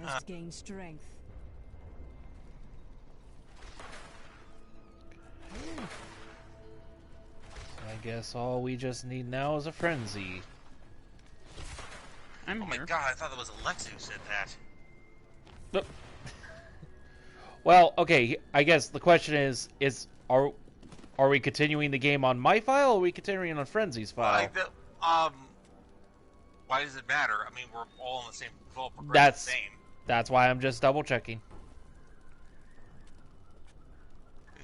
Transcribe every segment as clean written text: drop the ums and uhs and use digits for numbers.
must gain strength. I guess all we just need now is a frenzy. I'm oh my god, I thought that was Alexa who said that. Well, okay, I guess the question is are we continuing the game on my file, or are we continuing on Frenzy's file? Why does it matter? I mean, we're all on the same floor, progressing the same. That's why I'm just double checking.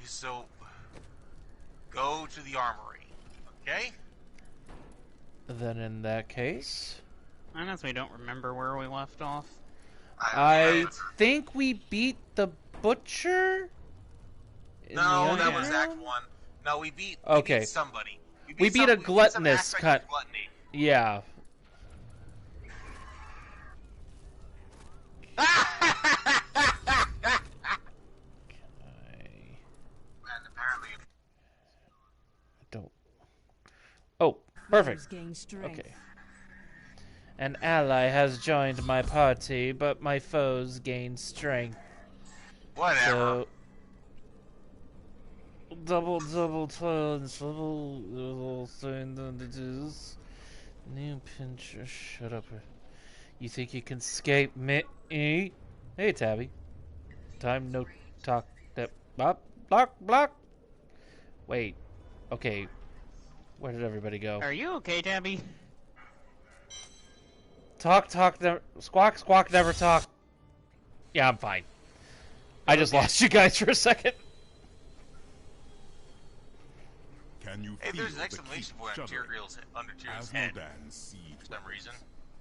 So, go to the armory, okay? Then in that case, I honestly don't remember where we left off. I think we beat the butcher. No, that was Act 1. No, we beat somebody. We beat a gluttonous cut. Yeah. And apparently, I don't. Oh, perfect. Okay. An ally has joined my party, but my foes gain strength. Whatever. So, double turns, little new pincher. Shut up. You think you can escape me? Hey, Tabby. Time no talk. That block. Wait. Okay. Where did everybody go? Are you okay, Tabby? Talk, never, squawk, never talk. Yeah, I'm fine. I just lost you guys for a second. Can you hey, feel there's an exclamation point on under Tyrion's head for some reason.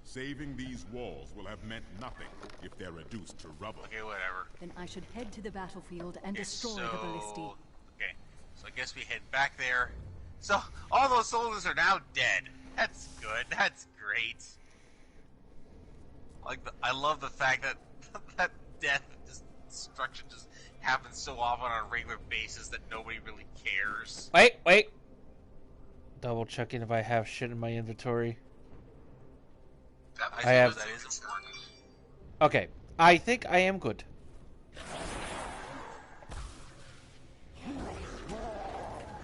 Saving these walls will have meant nothing if they're reduced to rubble. Okay, whatever. Then I should head to the battlefield and destroy the ballistae. Okay, so I guess we head back there. So, all those soldiers are now dead. That's good. That's great. I love the fact that that death and destruction just happens so often on a regular basis that nobody really cares. Wait. Double checking if I have shit in my inventory. I have. That is important. Okay, I think I am good.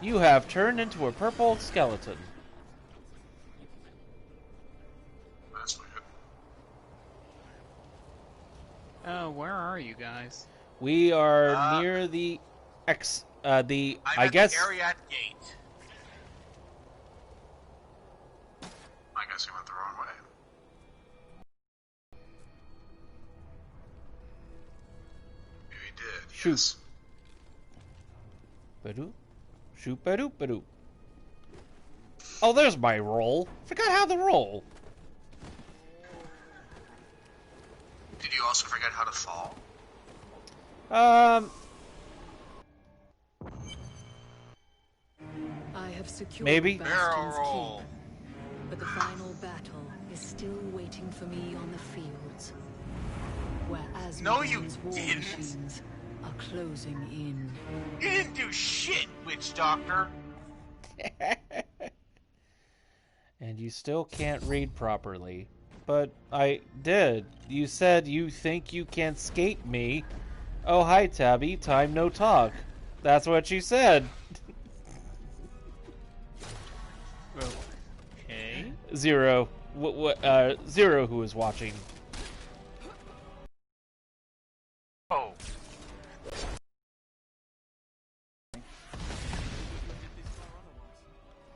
You have turned into a purple skeleton. That's weird. Oh, where are you guys? We are near the I guess the Ariat gate. I guess we went the wrong way. We did. Shoot. Yes. Badoo. Shoot, badoo. Oh, there's my roll. Forgot how to roll. Did you also forget how to fall? I have secured maybe. Bastion's keep, but the final battle is still waiting for me on the fields, where Zmodan's war machines are closing in. You didn't do shit, witch doctor. And you still can't read properly. But I did. You said you think you can escape me. Oh, hi, Tabby. Time no talk. That's what you said. Okay. Zero. Zero who is watching. Oh.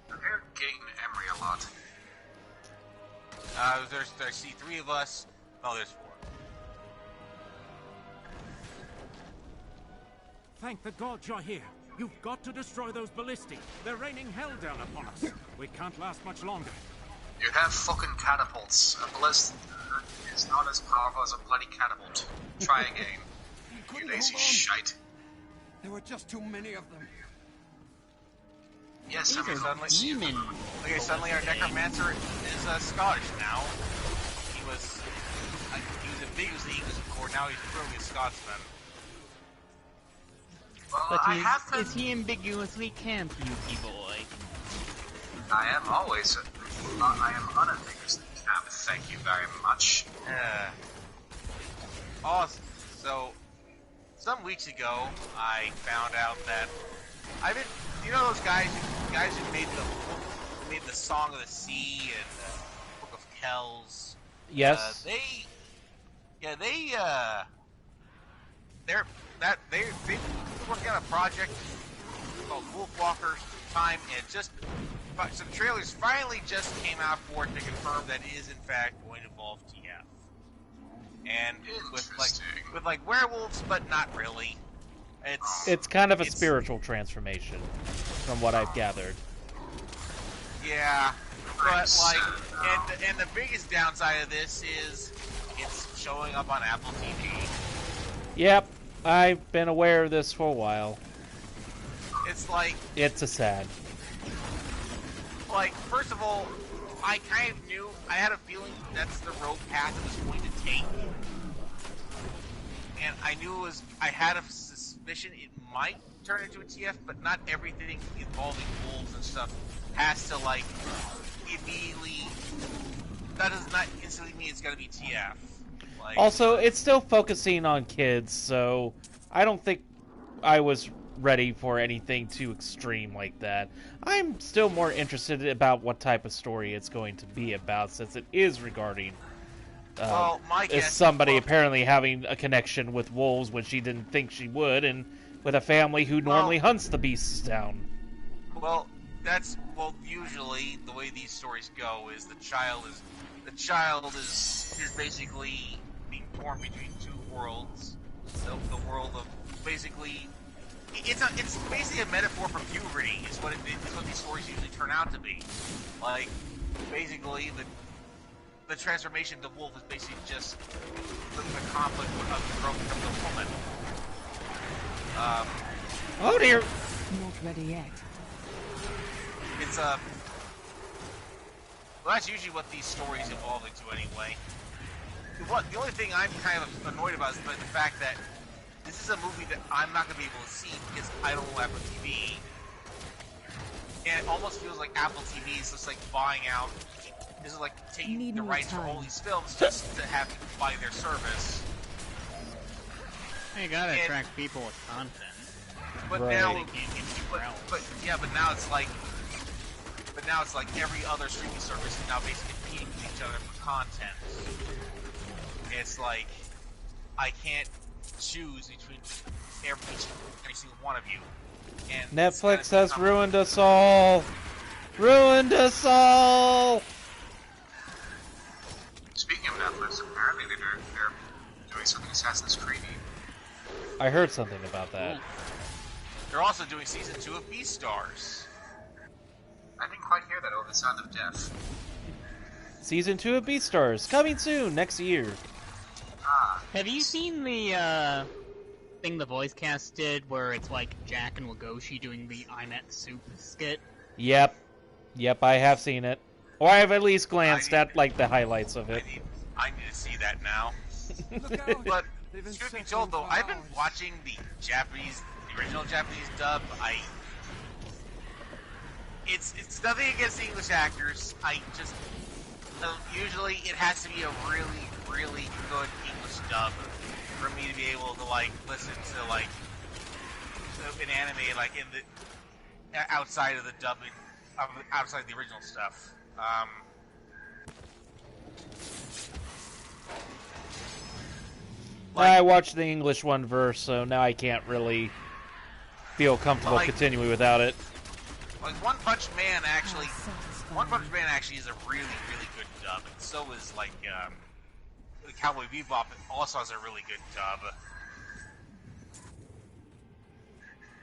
They're getting Emery a lot. I see 3 of us. Oh, there's 4. Thank the gods you're here. You've got to destroy those ballistae. They're raining hell down upon us. We can't last much longer. You have fucking catapults. A ballista is not as powerful as a bloody catapult. Try again. You lazy shite. There were just too many of them. Yes, suddenly our necromancer is Scottish now. He was ambiguously English before, now he's clearly a Scotsman. Well, but is he ambiguously camp, Yuki boy? I am always. I am unambiguously camp. Thank you very much. weeks ago, I found out that you know those guys who made the Song of the Sea and the Book of Kells. Yes. They've been working on a project called Wolfwalkers time, and some trailers finally just came out for it to confirm that it is in fact going to involve TF. And with werewolves, but not really. It's kind of a spiritual transformation, from what I've gathered. Yeah, but and the biggest downside of this is it's showing up on Apple TV. Yep, I've been aware of this for a while. It's a sad. Like, first of all, I kind of knew, I had a feeling that's the road path it was going to take. And I knew I had a suspicion it might turn into a TF, but not everything involving wolves and stuff has to, immediately, that does not instantly mean it's going to be TF. Also, it's still focusing on kids, so I don't think I was ready for anything too extreme like that. I'm still more interested about what type of story it's going to be about, since it is regarding somebody apparently having a connection with wolves when she didn't think she would, and with a family who normally hunts the beasts down. Usually the way these stories go is the child is basically being torn between two worlds. The world of basically, it's basically a metaphor for puberty. Is what these stories usually turn out to be. Basically the transformation to wolf is basically just the conflict of the girl becomes a woman. Oh dear! Not ready yet. It's well, that's usually what these stories evolve into anyway. The only thing I'm kind of annoyed about is the fact that this is a movie that I'm not going to be able to see because I don't have Apple TV. And it almost feels like Apple TV is just buying out. This is taking the rights for all these films just to have people buy their service. You gotta attract people with content. But now, now it's like every other streaming service is now basically competing with each other for content. It's like I can't choose between every single one of you. And Netflix has ruined us all. Ruined us all. Speaking of Netflix, apparently they're doing something Assassin's Creed. I heard something about that. They're also doing season 2 of Beastars. I didn't quite hear that over the sound of death. Season 2 of Beastars, coming soon, next year. Have you seen the thing the voice cast did, where it's Jack and Wagoshi doing the I'm at soup skit? Yep, I have seen it. Or I have at least glanced at, the highlights of it. I need to see that now. But, truth be told though, I've been watching the original Japanese dub. It's nothing against the English actors. Usually it has to be a really, really good English dub for me to be able to listen to an anime in the outside of the dubbing, outside the original stuff. I watched the English one verse, so now I can't really feel comfortable continuing without it. One Punch Man actually is a really, really good dub, and so is the Cowboy Bebop also has a really good dub.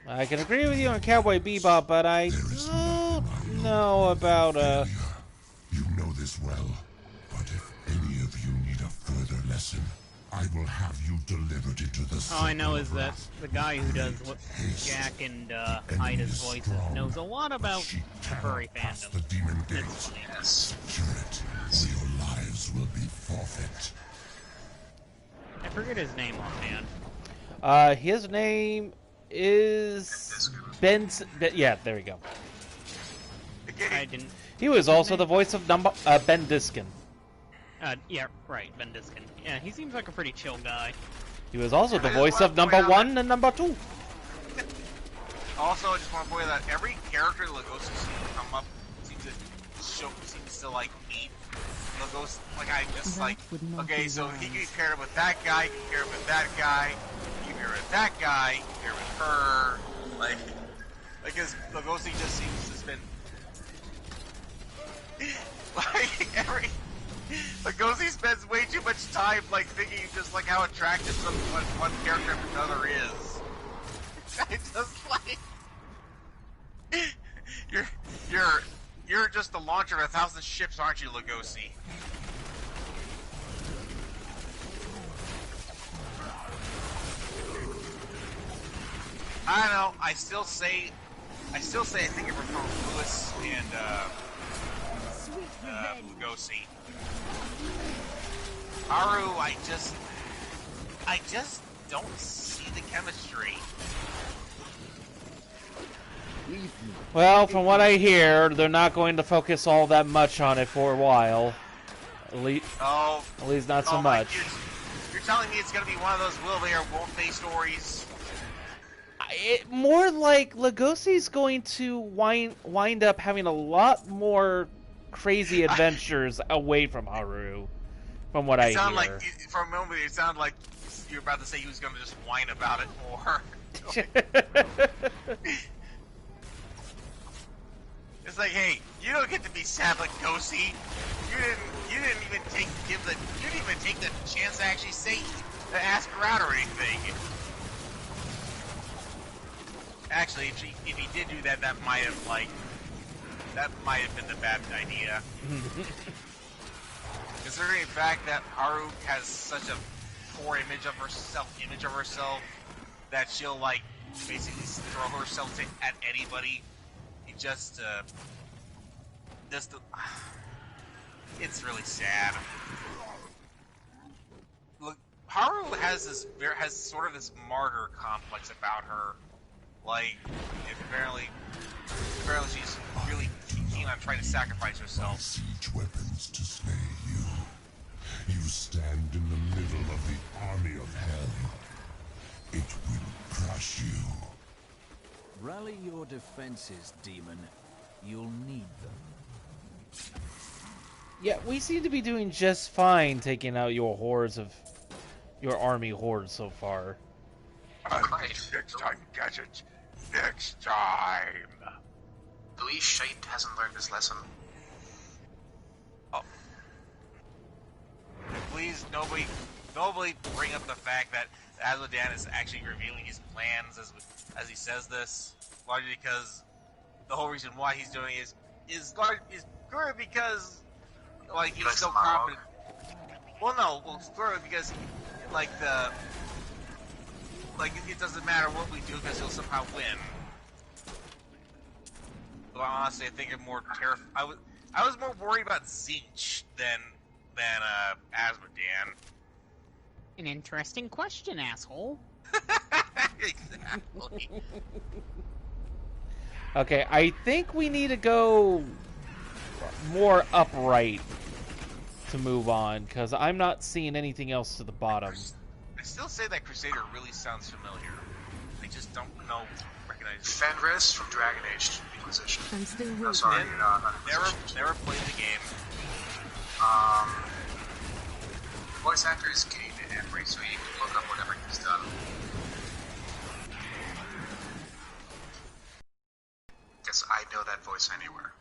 I can agree with you on Cowboy Bebop, but I don't know about You know this well, but if any of you need a further lesson, I will have you delivered into the All I know is that the guy who does Jack and Ida's voices knows a lot about furry fandom. The demon gates. Secure it, or your lives will be forfeit. I forget his name offhand. His name is yeah, there we go. I didn't. He was also the voice of Ben Diskin. Yeah, right, Ben Diskin. Yeah, he seems like a pretty chill guy. He was also the voice of number 1 and number 2. Also, I just want to point out that every character Lugosi seems to come up seems to like hate Lugosi. Like I just like, okay, so he can compare it with that guy, compare it with that guy, compare it with that guy, compare it with her. Like his Lugosi just seems to spend like Lugosi spends way too much time like thinking just like how attractive one character after another is. I just like you're just the launcher of 1,000 ships, aren't you, Lugosi? I don't know. I still say I think it prefer Lewis and Lugosi. Haru, I just don't see the chemistry. Well, from what I hear, they're not going to focus all that much on it for a while. At least not so much. You're telling me it's going to be one of those will they or won't they stories? More like Lugosi's going to wind up having a lot more crazy adventures away from Haru, from what I hear. Like, for a moment, it sounded like you were about to say he was going to just whine about it more. It's like, hey, you don't get to be sad like Lugosi. You didn't even take the chance to actually to ask her out or anything. Actually, if he did do that, that might have been the bad idea. Considering the fact that Haru has such a poor image of herself that she'll like basically throw herself at anybody. It's really sad. Look, Haru has sort of this martyr complex about her. Like, apparently she's really keen on trying to sacrifice herself. Siege weapons to slay you. You stand in the middle of the army of hell. It will crush you. Rally your defenses, demon. You'll need them. Yeah, we seem to be doing just fine taking out your army hordes so far. Next time, Gadget. Next time. Louis Shite hasn't learned his lesson. Oh. Please, nobody bring up the fact that Zmodan is actually revealing his plans as he says this, largely because the whole reason why he's doing it is purely because like he's so confident. Purely because it doesn't matter what we do because he'll somehow win. Well, honestly, I think I'm more terrified. I was more worried about Zinch than Zmodan. An interesting question, asshole. Exactly. Okay, I think we need to go more upright to move on, because I'm not seeing anything else to the bottom. I still say that Crusader really sounds familiar. I just don't recognize it. Fenris from Dragon Age Inquisition. I'm still No, waiting. sorry, not Inquisition. Never played the game. Voice actor is Kane Emery, so you can look up whatever he's done. Guess I know that voice anywhere.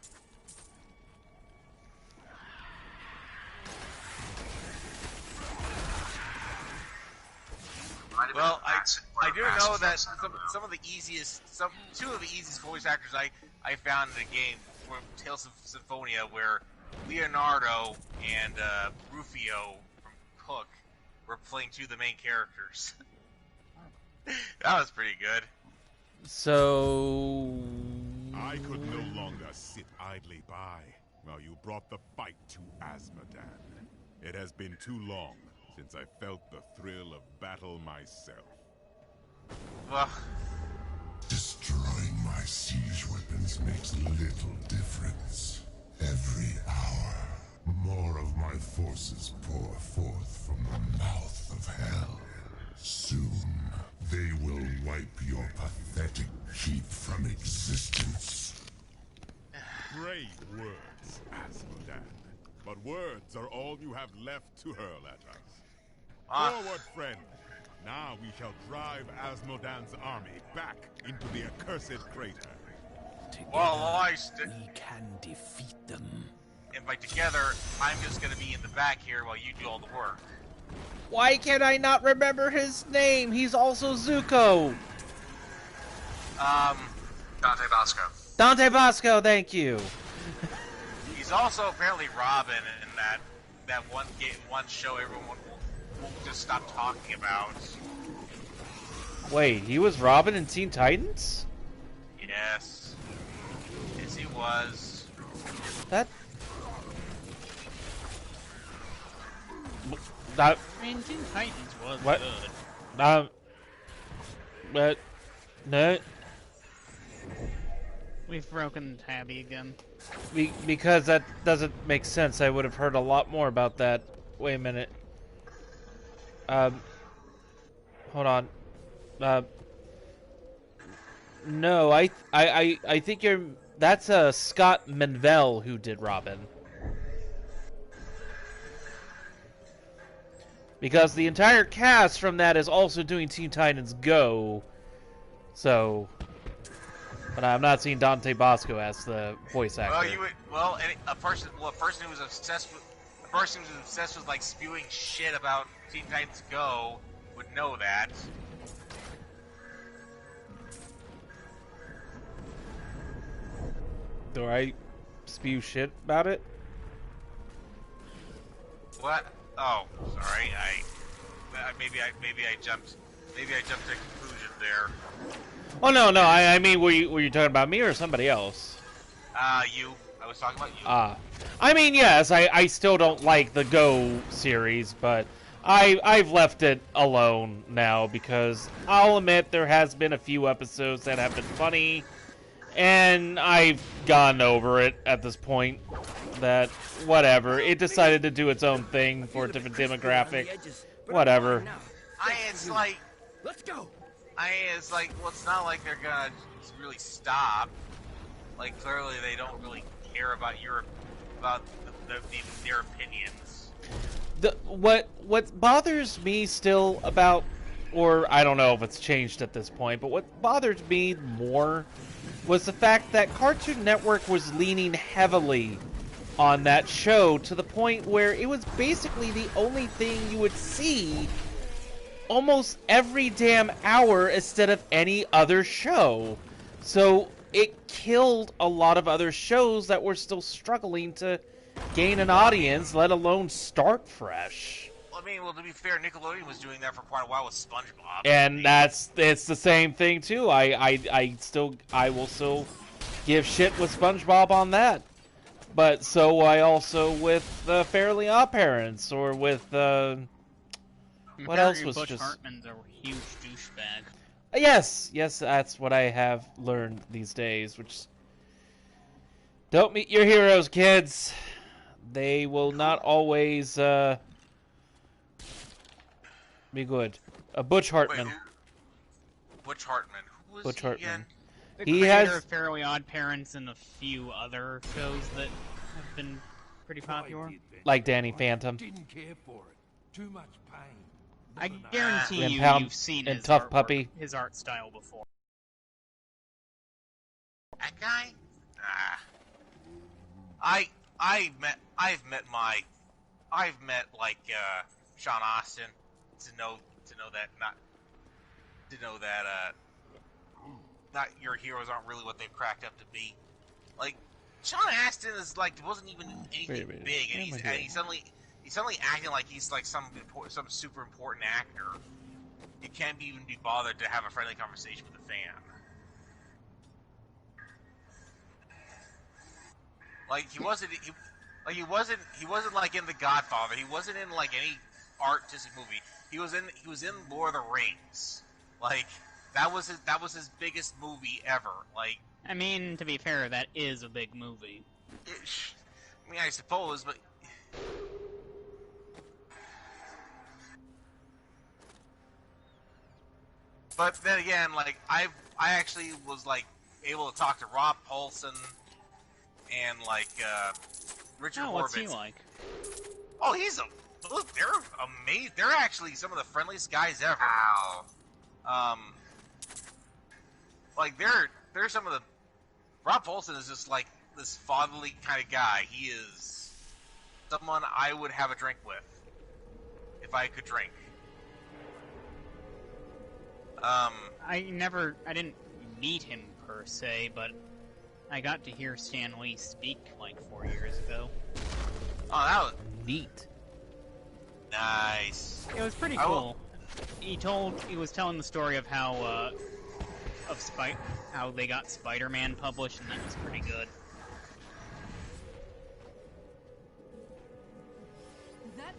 Well, I do know that two of the easiest voice actors I found in the game were Tales of Symphonia, where Leonardo and Rufio from Hook were playing two of the main characters. That was pretty good. So... I could no longer sit idly by while you brought the fight to Zmodan. It has been too long since I felt the thrill of battle myself. Well, Destroying my siege weapons makes little difference. Every hour, more of my forces pour forth from the mouth of hell. keep from existence. Brave words, Zmodan. But words are all you have left to hurl at us. Forward, friend. Now we shall drive Zmodan's army back into the accursed crater. Together, we can defeat them. And by together, I'm just gonna be in the back here while you do all the work. Why can I not remember his name? He's also Zuko. Dante Bosco. Dante Bosco, thank you. He's also apparently Robin in that one show everyone will just stop talking about. Wait, he was Robin in Teen Titans? Yes. Yes, he was. That... I mean, Teen Titans was what? good. But... No. We've broken Tabby again. Because that doesn't make sense. I would have heard a lot more about that. Wait a minute. Hold on. No, I think you're... That's Scott Menville who did Robin. Because the entire cast from that is also doing Teen Titans Go. So... But I'm not seeing Dante Bosco as the voice actor. A person who's obsessed with like spewing shit about Teen Titans Go would know that. Do I spew shit about it? What? Oh, sorry. Maybe I jumped to a conclusion there. Oh no, I mean, were you talking about me or somebody else? You. I was talking about you. I mean, yes, I still don't like the Go series, but I've left it alone now because I'll admit there has been a few episodes that have been funny, and I've gone over it at this point. That whatever, it decided to do its own thing for a different demographic. Whatever. It's like, let's go. Well, it's not like they're gonna really stop. Like, clearly they don't really care about their opinions. What bothers me still about, or I don't know if it's changed at this point, but what bothers me more was the fact that Cartoon Network was leaning heavily on that show to the point where it was basically the only thing you would see almost every damn hour instead of any other show. So it killed a lot of other shows that were still struggling to gain an audience, let alone start fresh. I mean, well, to be fair, Nickelodeon was doing that for quite a while with SpongeBob. And it's the same thing too. I will still give shit with SpongeBob on that. But so I also with Fairly Odd Parents, or with what else was Butch just... Hartman's a huge douchebag. Yes, that's what I have learned these days, which... Don't meet your heroes, kids. They will not always be good. Butch Hartman. Wait, Butch Hartman. Who was Butch he Hartman. again? The He creator has... of Fairly Odd Parents and a few other shows that have been pretty popular. Like Danny Phantom. Didn't care for it. Too much pain. I guarantee And you, Pound- you've seen and his Tough artwork, Puppy. his art style before. That guy? I've met like Sean Austin to know that not your heroes aren't really what they've cracked up to be. Like, Sean Astin is like wasn't even anything big, and he's suddenly acting like he's like some super important actor. You can't even be bothered to have a friendly conversation with a fan. Like he wasn't like in The Godfather. He wasn't in like any artistic movie. He was in Lord of the Rings. Like that was his biggest movie ever. Like, I mean, to be fair, that is a big movie. I mean, I suppose, but then again, like I've I actually was like able to talk to Rob Paulson and like Richard Horvitz. What's he like? Oh, look, they're amazing. They're actually some of the friendliest guys ever. Ow. Like they're some of the. Rob Paulson is just like this fatherly kind of guy. He is someone I would have a drink with if I could drink. I didn't meet him per se, but I got to hear Stanley speak like 4 years ago. Oh, that was neat. Nice. It was pretty cool. He was telling the story of how they got Spider-Man published, and that was pretty good.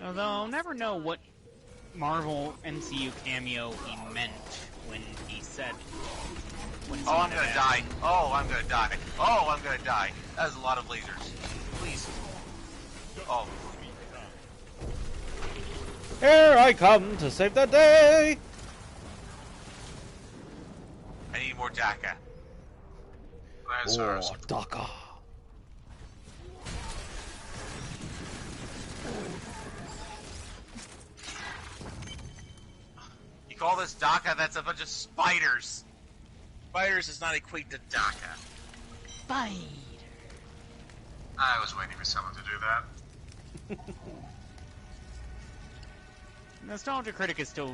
Although I'll never know what Marvel MCU cameo he meant when he said. Oh, I'm gonna die. Oh, I'm gonna die. Oh, I'm gonna die. That is a lot of lasers. Please. Oh. Here I come to save the day! I need more DACA. Oh, DACA. You call this DACA? That's a bunch of spiders. Spiders does not equate to DACA. Spider. I was waiting for someone to do that. Nostalgia Critic is still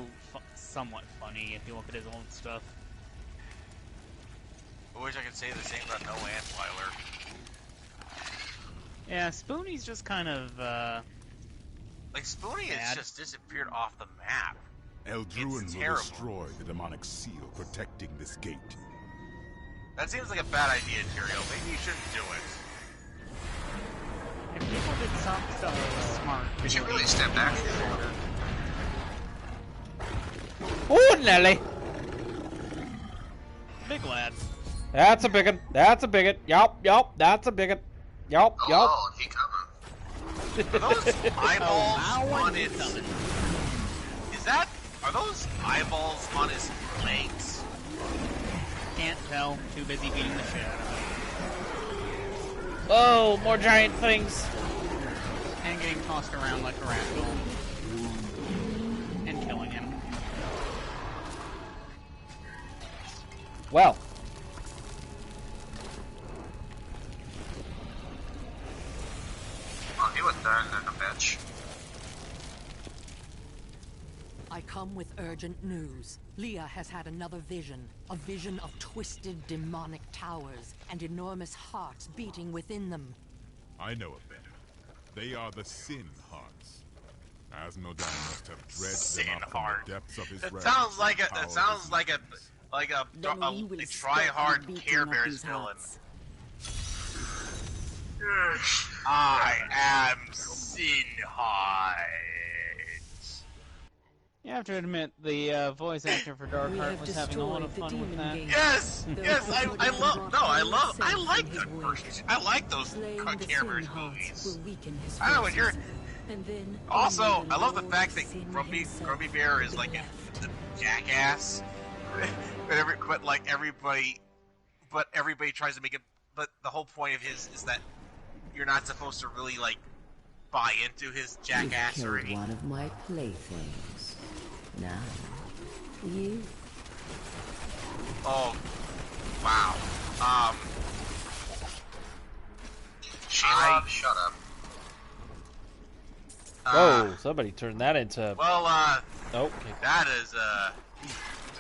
somewhat funny if you look at his old stuff. I wish I could say the same about No Antweiler. Yeah, Spoonie's just kind of, like, Spoonie has just disappeared off the map. Eldruin will destroy the demonic seal protecting this gate. That seems like a bad idea, Tyrael. Maybe you shouldn't do it. If people did some stuff smart... We should really step back. Oh, Nelly! Big lad. That's a bigot. That's a bigot. Yup, that's a bigot. Yup. Oh, he coming. Are those eyeballs on his... Are those eyeballs on his legs? Can't tell. Too busy beating the shit out of him. Oh, more giant things. And getting tossed around like a ragdoll. And killing him. Well. Oh, he was turned in a bitch. I come with urgent news. Leah has had another vision. A vision of twisted demonic towers and enormous hearts beating within them. I know it better. They are the Sin Hearts. Zmodan must have dredged them up from the depths of his realm. That sounds like a try-hard Care Bears villain. I am Sinheart. You have to admit, the voice actor for Darkheart was having a lot of fun with that. Yes, I like good versions. I like those Care Bears movies. I don't know what you're. Also, I love the fact that Grumpy Bear is like a jackass, but everybody tries to make it. But the whole point of his is that you're not supposed to really like buy into his jackassery. One of my playthings. Now, you. Oh, wow. Sheila, shut up. Whoa, somebody turned that into... Well, okay. That is, I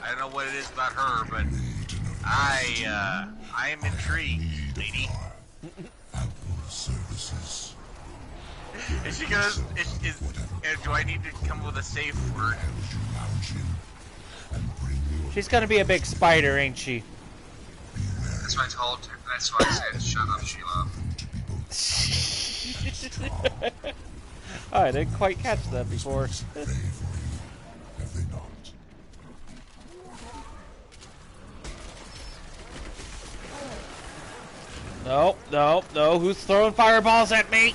don't know what it is about her, but I am intrigued, lady. Services. Is she gonna, do I need to come with a safe word? She's gonna be a big spider, ain't she? That's what I told her. That's why I said, shut up, Sheila. Oh, I didn't quite catch that before. No, who's throwing fireballs at me?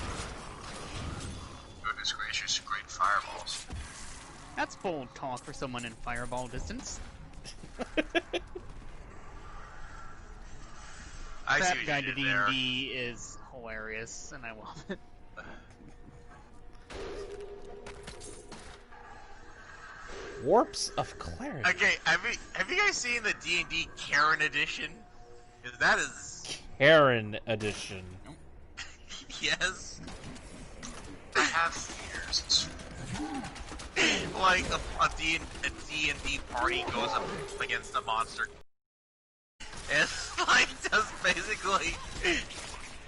Goodness gracious, great fireballs. That's bold talk for someone in fireball distance. Crap Guide to D&D is hilarious, and I love it. Warps of Clarity. Okay, have you guys seen the D&D Karen edition? Because that is... Karen edition. Yes. They have fears. Like a D&D party goes up against a monster. It's like just basically...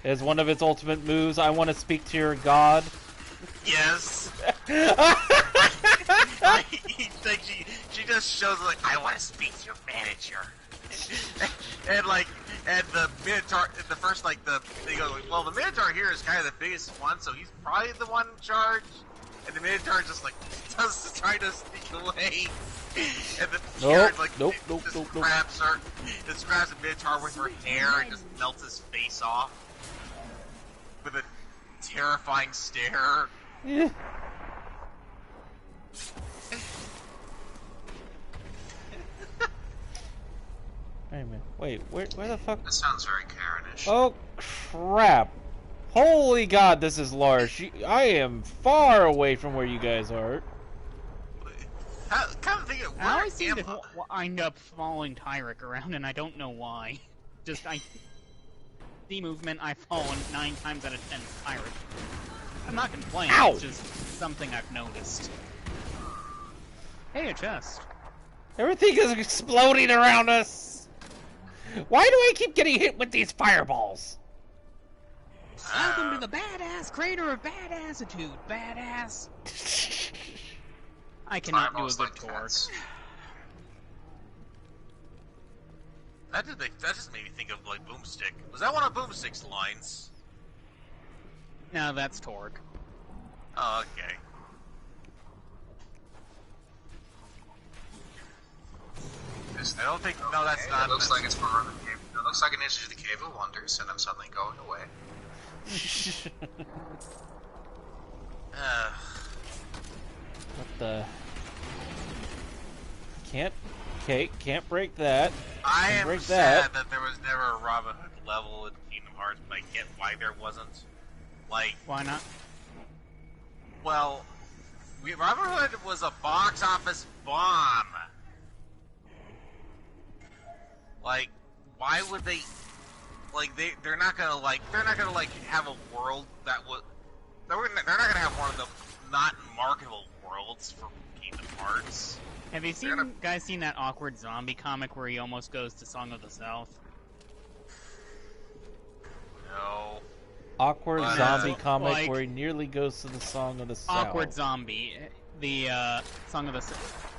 As one of its ultimate moves, I want to speak to your god. Yes. She just shows like, I want to speak to your manager. and the Minotaur, the first they go, well, the Minotaur here is kind of the biggest one, so he's probably the one in charge. And the Minotaur just does try to sneak away. And the Karen grabs her, just grabs the Minotaur with her hair and just melts his face off with a terrifying stare. Yeah. Wait a minute. Wait, where the fuck? That sounds very Karenish. Oh crap! Holy God, this is large. I am far away from where you guys are. I always seem to wind up following Tyrek around, and I don't know why. The movement I've fallen 9 times out of 10 Tyrek. I'm not complaining. Ow! It's just something I've noticed. Hey, a chest. Everything is exploding around us. Why do I keep getting hit with these fireballs? Welcome to the badass crater of badassitude, badass. I cannot do a good torque. That just made me think of like Boomstick. Was that one of Boomstick's lines? No, that's torque. Oh, okay. I don't think. No, that's not. It looks like it's more. It looks like an issue to the Cave of Wonders, and I'm suddenly going away. What the? Can't break that. I am sad that there was never a Robin Hood level in Kingdom Hearts, but I get why there wasn't. Like, why not? Well, Robin Hood was a box office bomb. Like, why would they? Like, they're not gonna have a world that would. They're not gonna have one of the not marketable worlds for Kingdom Hearts. Have you guys seen that awkward zombie comic where he almost goes to Song of the South? No. Awkward zombie comic where he nearly goes to the Song of the South. Awkward Zombie, the Song of the South.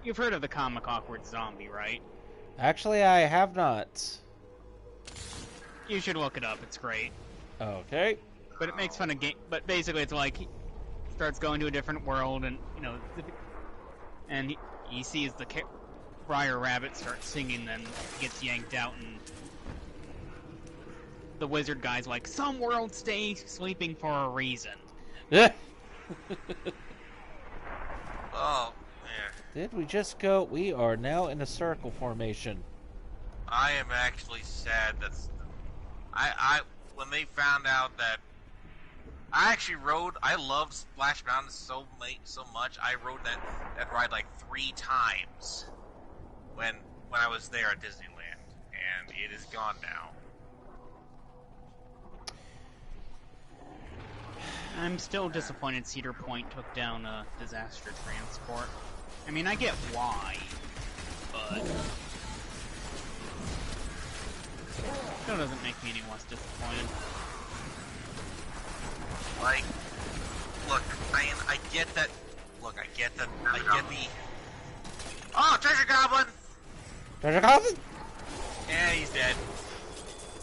You've heard of the comic Awkward Zombie, right? Actually, I have not. You should look it up. It's great. Okay. But it makes fun of game. But basically, it's like he starts going to a different world, and and he sees the Briar Rabbit start singing, then gets yanked out, and the wizard guy's like, "Some worlds stay sleeping for a reason." Yeah. Oh, man. Did we just go? We are now in a circle formation. I am actually sad that's... when they found out that... I loved Splash Mountain so much, I rode that ride like 3 times when I was there at Disneyland, and it is gone now. I'm still disappointed Cedar Point took down a disaster transport. I mean, I get why, but still doesn't make me any less disappointed. Like, look, I get that. Look, I get the. Oh, Treasure Goblin! Treasure Goblin? Yeah, he's dead.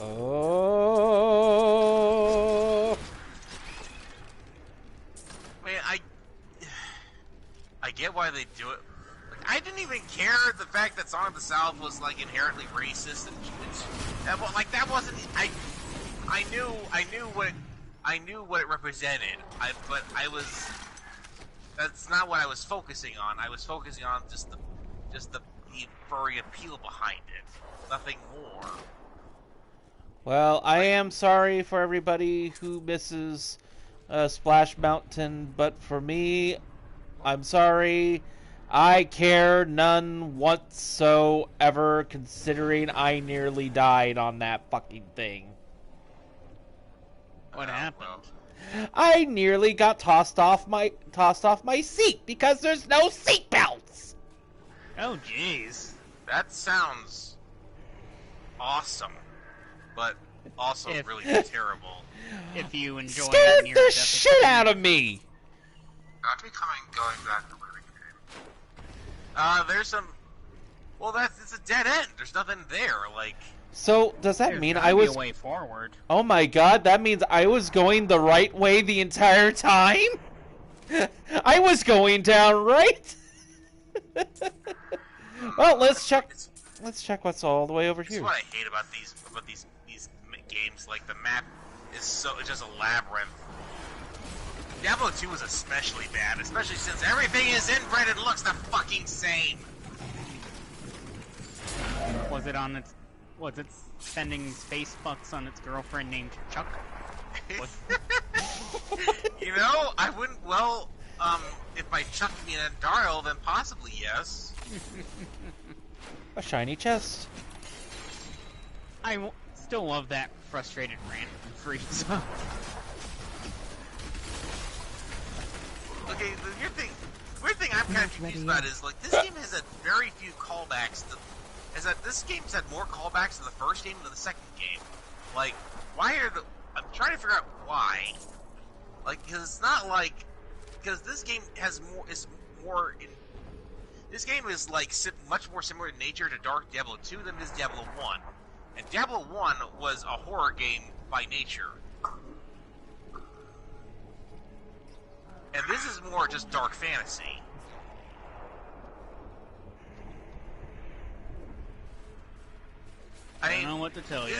Oh. Man, I get why they do it. Like, I didn't even care the fact that Song of the South was like inherently racist and like that wasn't. I knew what it represented. But that's not what I was focusing on. I was focusing on just the furry appeal behind it. Nothing more. Well, I am sorry for everybody who misses Splash Mountain, but for me, I'm sorry. I care none whatsoever, considering I nearly died on that fucking thing. What happened? I nearly got tossed off my seat because there's no seat belts. Oh, jeez. That sounds awesome, but also really terrible. If you enjoy Scared the shit out of me. Aren't we going back to where we came? There's some. Well, it's a dead end. There's nothing there. Like. So does that mean I was? A way forward. Oh my god! That means I was going the right way the entire time. I was going down right. Well, let's check. Let's check what's all the way over here. That's what I hate about these games. Like the map is it's just a labyrinth. Diablo 2 is especially bad, especially since everything is inbred and looks the fucking same. Was it spending space bucks on its girlfriend named Chuck? You know, I wouldn't. Well, if by Chuck you mean Darl, then possibly yes. A shiny chest. I still love that frustrated rant from Frieza. Okay, the weird thing I'm kind of confused about is, like, this game has had very few callbacks. This game's had more callbacks to the first game than the second game. Like, why are I'm trying to figure out why. Like, because it's not like... Because this game has more... This game is, like, much more similar in nature to Dark Diablo 2 than it is Diablo 1. And Diablo 1 was a horror game by nature. And this is more just dark fantasy. I don't know what to tell you.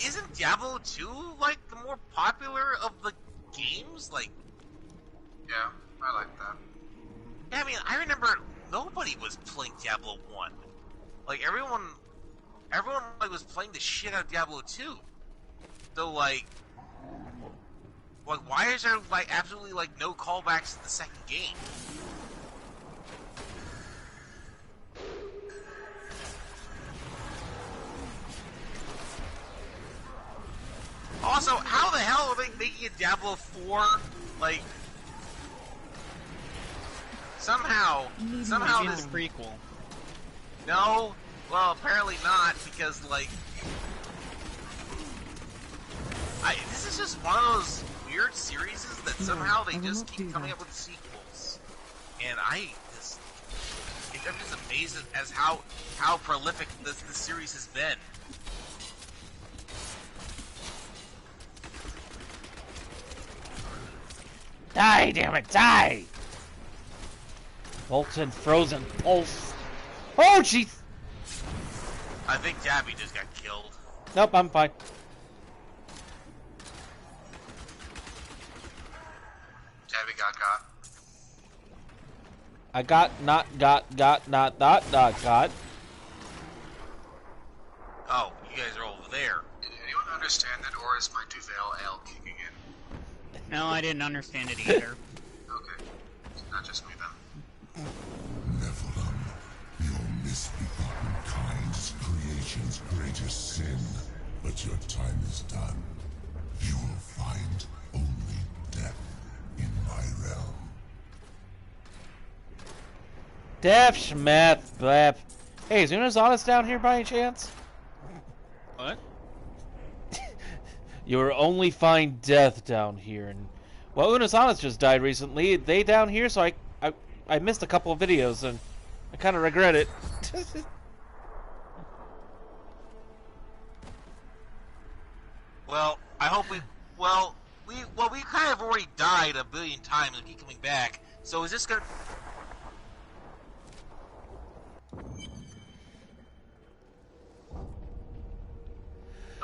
Isn't Diablo 2, like, the more popular of the games? Like... Yeah, I like that. Yeah, I mean, I remember nobody was playing Diablo 1. Like, everyone like, was playing the shit out of Diablo 2. So, like, why is there, like, absolutely, like, no callbacks to the second game? Also, how the hell are they making a Diablo 4, like... Somehow this prequel. No, well, apparently not, because, like... this is just one of those weird series that somehow they just keep coming up with sequels. And I'm just amazed as how prolific this series has been. Die, damn it, die! Molten frozen pulse. Oh, jeez! I think Tabby just got killed. Nope, I'm fine. Tabby got. I got, not, got. Oh, you guys are over there. Did anyone understand that, or is my Duvel L kicking in? No, I didn't understand it either. Okay, not just me then. Nephilim, your misbegotten kind's creation's greatest sin. But your time is done. You will find only death in my realm. Death, schmeth, blep. Hey, is Unazanis down here by any chance? What? You will only find death down here. And well, Unazanis just died recently. They down here, so I missed a couple of videos, and I kind of regret it. Well, I hope we kind of already died a billion times and keep coming back. So is this gonna...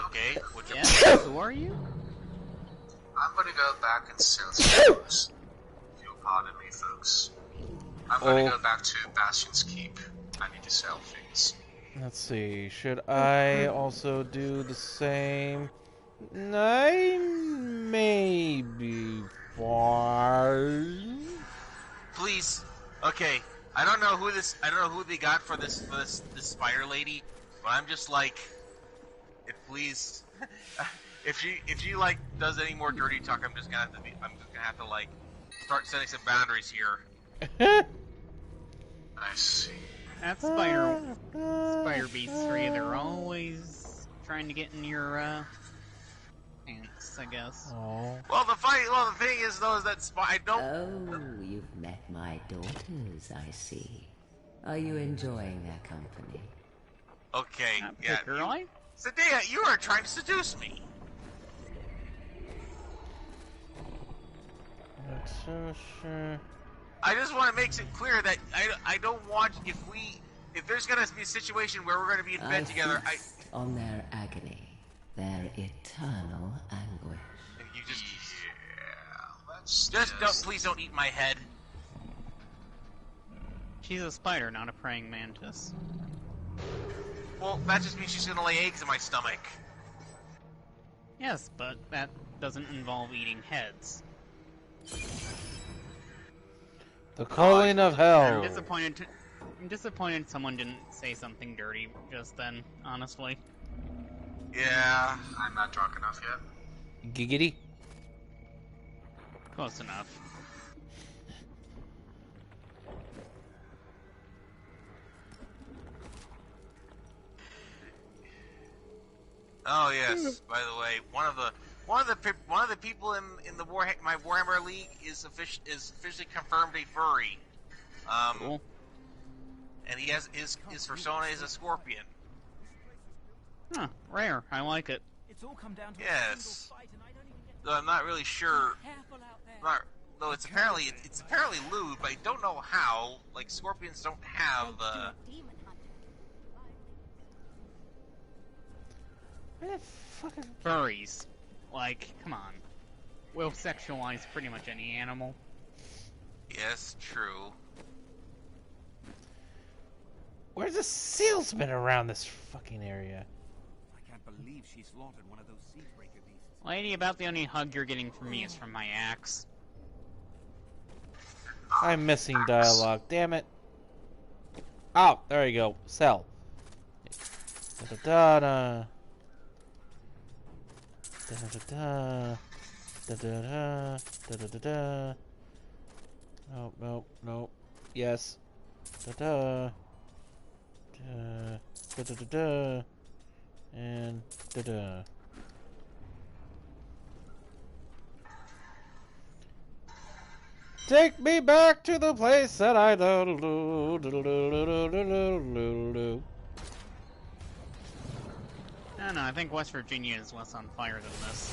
Okay, who are you? I'm gonna go back and sell some things. If you'll pardon me, folks. I'm gonna go back to Bastion's Keep. I need to sell things. Let's see. Should I also do the same? I maybe Please. Okay. I don't know who they got for this spider lady, but I'm just like, please, if she like does any more dirty talk, I'm just gonna have to like start setting some boundaries here. I see. That's spider beasts for you. They're always trying to get in your pants, I guess. Oh. Well, the thing is though is that I don't. Oh, you've met my daughters, I see. Are you enjoying their company? Okay, yeah. Girlie? Sadia, you are trying to seduce me. Not so sure. I just want to make it clear that I don't want if there's gonna be a situation where we're gonna be in bed together. On their agony, their eternal anguish. You just Let's please don't eat my head. She's a spider, not a praying mantis. Well, that just means she's gonna lay eggs in my stomach. Yes, but that doesn't involve eating heads. The calling of hell. I'm disappointed someone didn't say something dirty just then, honestly. Yeah. I'm not drunk enough yet. Giggity. Close enough. Oh yes. By the way, one of the people in the my Warhammer League is officially confirmed a furry. Cool. And he has his Fursona is a scorpion. Huh, rare. I like it. It's all come down to yes. Though I'm not really sure. Though it's apparently lewd, but I don't know how. Like scorpions don't have. Furries. Like, come on. We'll sexualize pretty much any animal. Yes, true. Where's the salesman around this fucking area? I can't believe she slaughtered one of those seedbreaker beasts. Lady, about the only hug you're getting from me is from my axe. I'm missing dialogue, damn it. Oh, there you go. Sell. Da-da-da-da. Da-da-da-da. Da-da-da. Da-da-da-da. Nope, nope, nope. Yes. Da-da. Da-da-da-da. And da-da. Take me back to the place that I know. No, I think West Virginia is less on fire than this.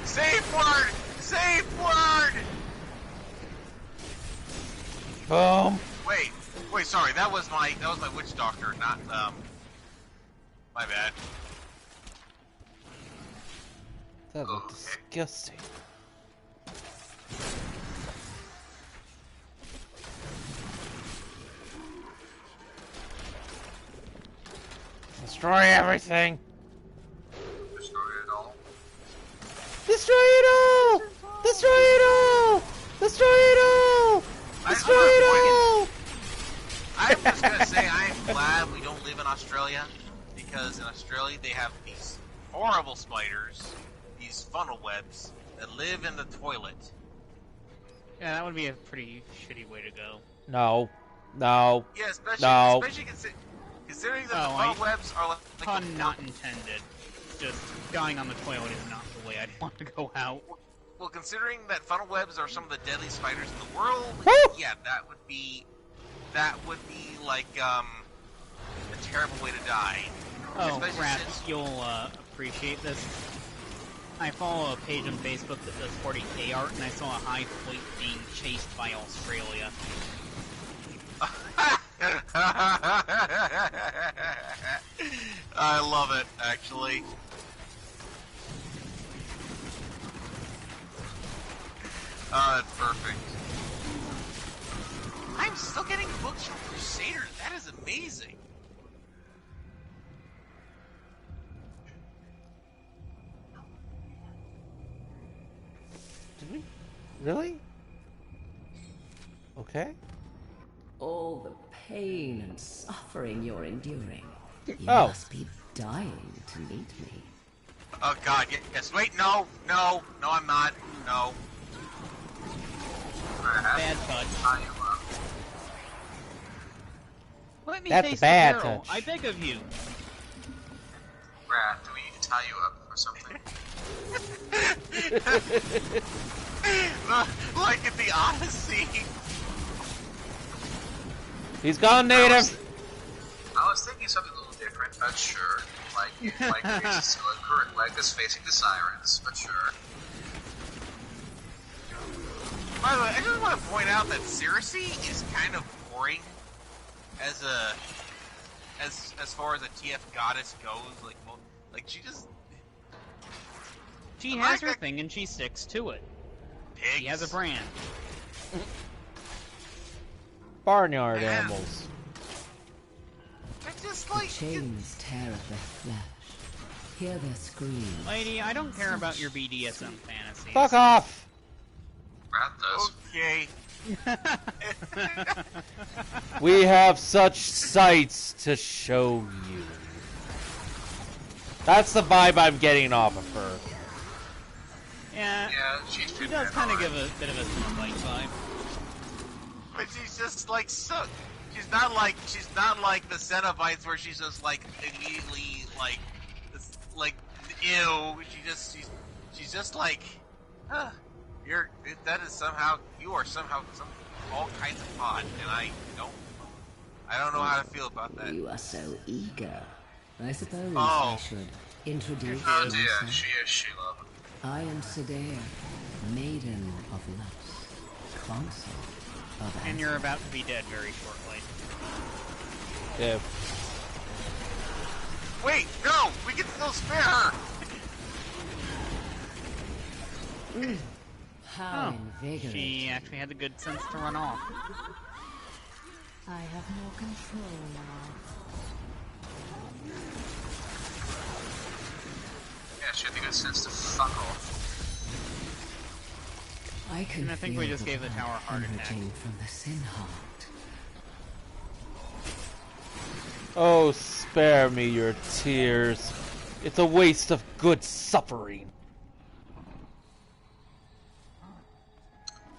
Safe word! Safe word! Boom. Wait, sorry, that was my witch doctor, not my bad. That looked disgusting. Destroy everything! Destroy it all. Destroy it all! Destroy it all! Destroy it all! Destroy it all! I'm just gonna say I'm glad we don't live in Australia, because in Australia they have these horrible spiders, these funnel webs, that live in the toilet. Yeah, that would be a pretty shitty way to go. No. No. Yeah, especially considering that the Oh, funnel webs are like pun not intended. Just dying on the toilet is not the way I'd want to go out. Well, considering that funnel webs are some of the deadliest spiders in the world, yeah, that would be like a terrible way to die. Oh, crap, you'll appreciate this. I follow a page on Facebook that does 40k art, and I saw a high fleet being chased by Australia. I love it, actually. Perfect. I'm still getting books from Crusaders. That is amazing. Did we? Really? Okay. All the pain and suffering you're enduring. You Oh. must be dying to meet me. Oh God, yes. Wait, no, I'm not. No. Bad touch. Let me That's face bad the peril. touch. I beg of you. Brad, do we need to tie you up or something? Like in the Odyssey. He's gone native. I was thinking something a little different, but sure. Like it's still a current leg that's facing the sirens, but sure. By the way, I just want to point out that Circe is kind of boring as far as a TF goddess goes. Like she just She has her thing and she sticks to it. pigs. She has a brand. Barnyard animals. It's just The like chains tear at their flesh. Hear their screams. Lady, I don't care about your BDSM fantasies. Fuck off. Brad does. okay. We have such sights to show you. That's the vibe I'm getting off of her. Yeah, She's she does kind of give a bit of a Snowbite vibe. But she's just like so. She's not like the Cenobites where she's just like immediately like ew. She's just like, huh, you are somehow all kinds of odd, and I don't know how to feel about that. You are so eager. I suppose Oh. I should introduce Oh dear, myself. she is Sheila. I am Sadia, Maiden of Lust, Consort of And you're about to be dead very shortly. Yeah. Wait, no, we can still spare her. How Oh, invigorating. she actually had the good sense to run off. I have more control now. Yeah, she had the good sense to fuck off. I can And I think we feel just gave the tower a heart attack. emerging from the sin heart. Oh, spare me your tears. It's a waste of good suffering.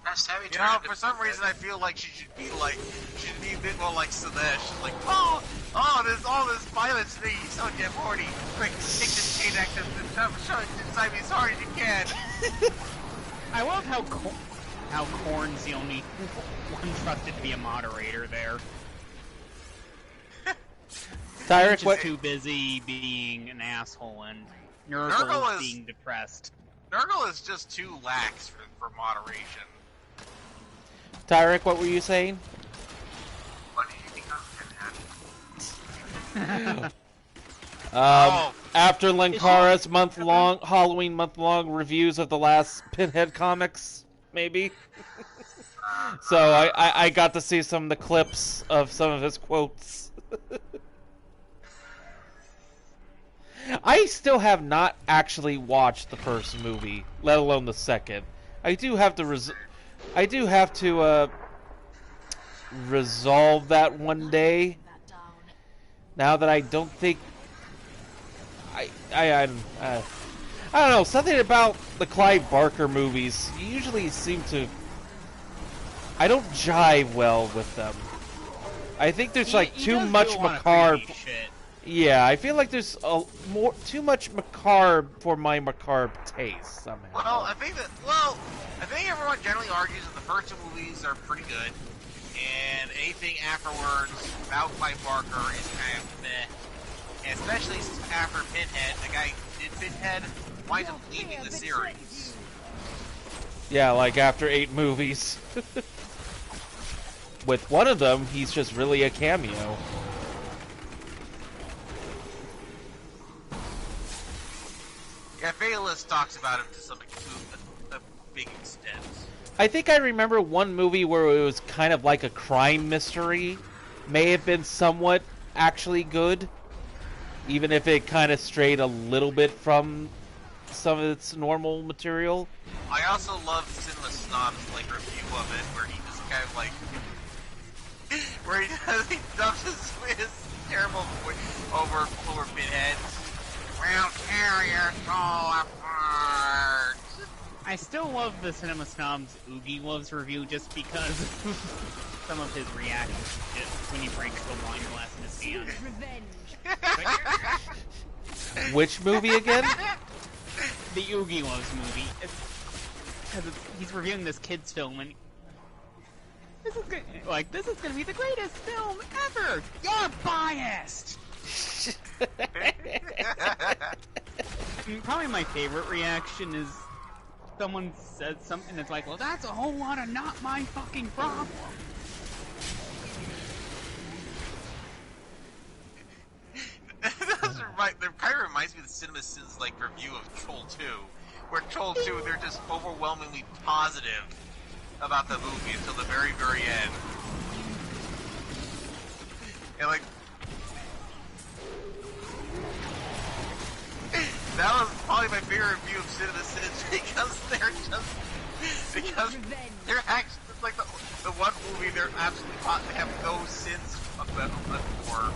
That's Tabby You know, for some reason I feel like she should be a bit more like Slanesh. Like, there's all this violence to me, so get horny. Quick, take this chain active and shove it inside me as hard as you can. I love how Korn's the only one trusted to be a moderator there. Tyrek, He's what? just too busy being an asshole and Nurgle Nurgle is- being depressed. Nurgle is just too lax for moderation. Tyrek, what were you saying? What do you think After Lankara's Halloween month-long reviews of the last Pinhead comics, maybe. So I got to see some of the clips of some of his quotes. I still have not actually watched the first movie, let alone the second. I do have to resolve that one day. Now that I don't think I don't know, something about the Clive Barker movies usually seem to, I don't jive well with them. I think there's like too much macabre. Yeah, I feel like there's too much macabre for my macabre taste somehow. Well, I think everyone generally argues that the first two movies are pretty good, and anything afterwards about Clive Barker is kind of meh. And especially after Pinhead, the guy who did Pinhead winds up leaving the series. Yeah, like after 8 movies. With one of them, he's just really a cameo. Yeah, Bayless talks about him to a big extent. I think I remember one movie where it was kind of like a crime mystery. May have been somewhat actually good, even if it kind of strayed a little bit from some of its normal material. I also love Cinema Snob's like review of it, where he just kind of like, where he dumps his terrible voice over Pinhead. We'll tear your soul apart. I still love the Cinema Snob's Oogie Loves review just because some of his reactions when he breaks the wine glass in his hand. Revenge. Which movie again? The Oogie Loves movie. He's reviewing this kid's film and this is gonna be the greatest film ever. You're biased. Probably my favorite reaction is someone says something that's like, well, that's a whole lot of not my fucking problem. That kind of reminds me of the Cinema Sins like review of Troll 2, where Troll 2 they're just overwhelmingly positive about the movie until the very, very end. And like, that was probably my favorite review of Cinema Sins because they're actually it's like the one movie they're absolutely they have no sins for.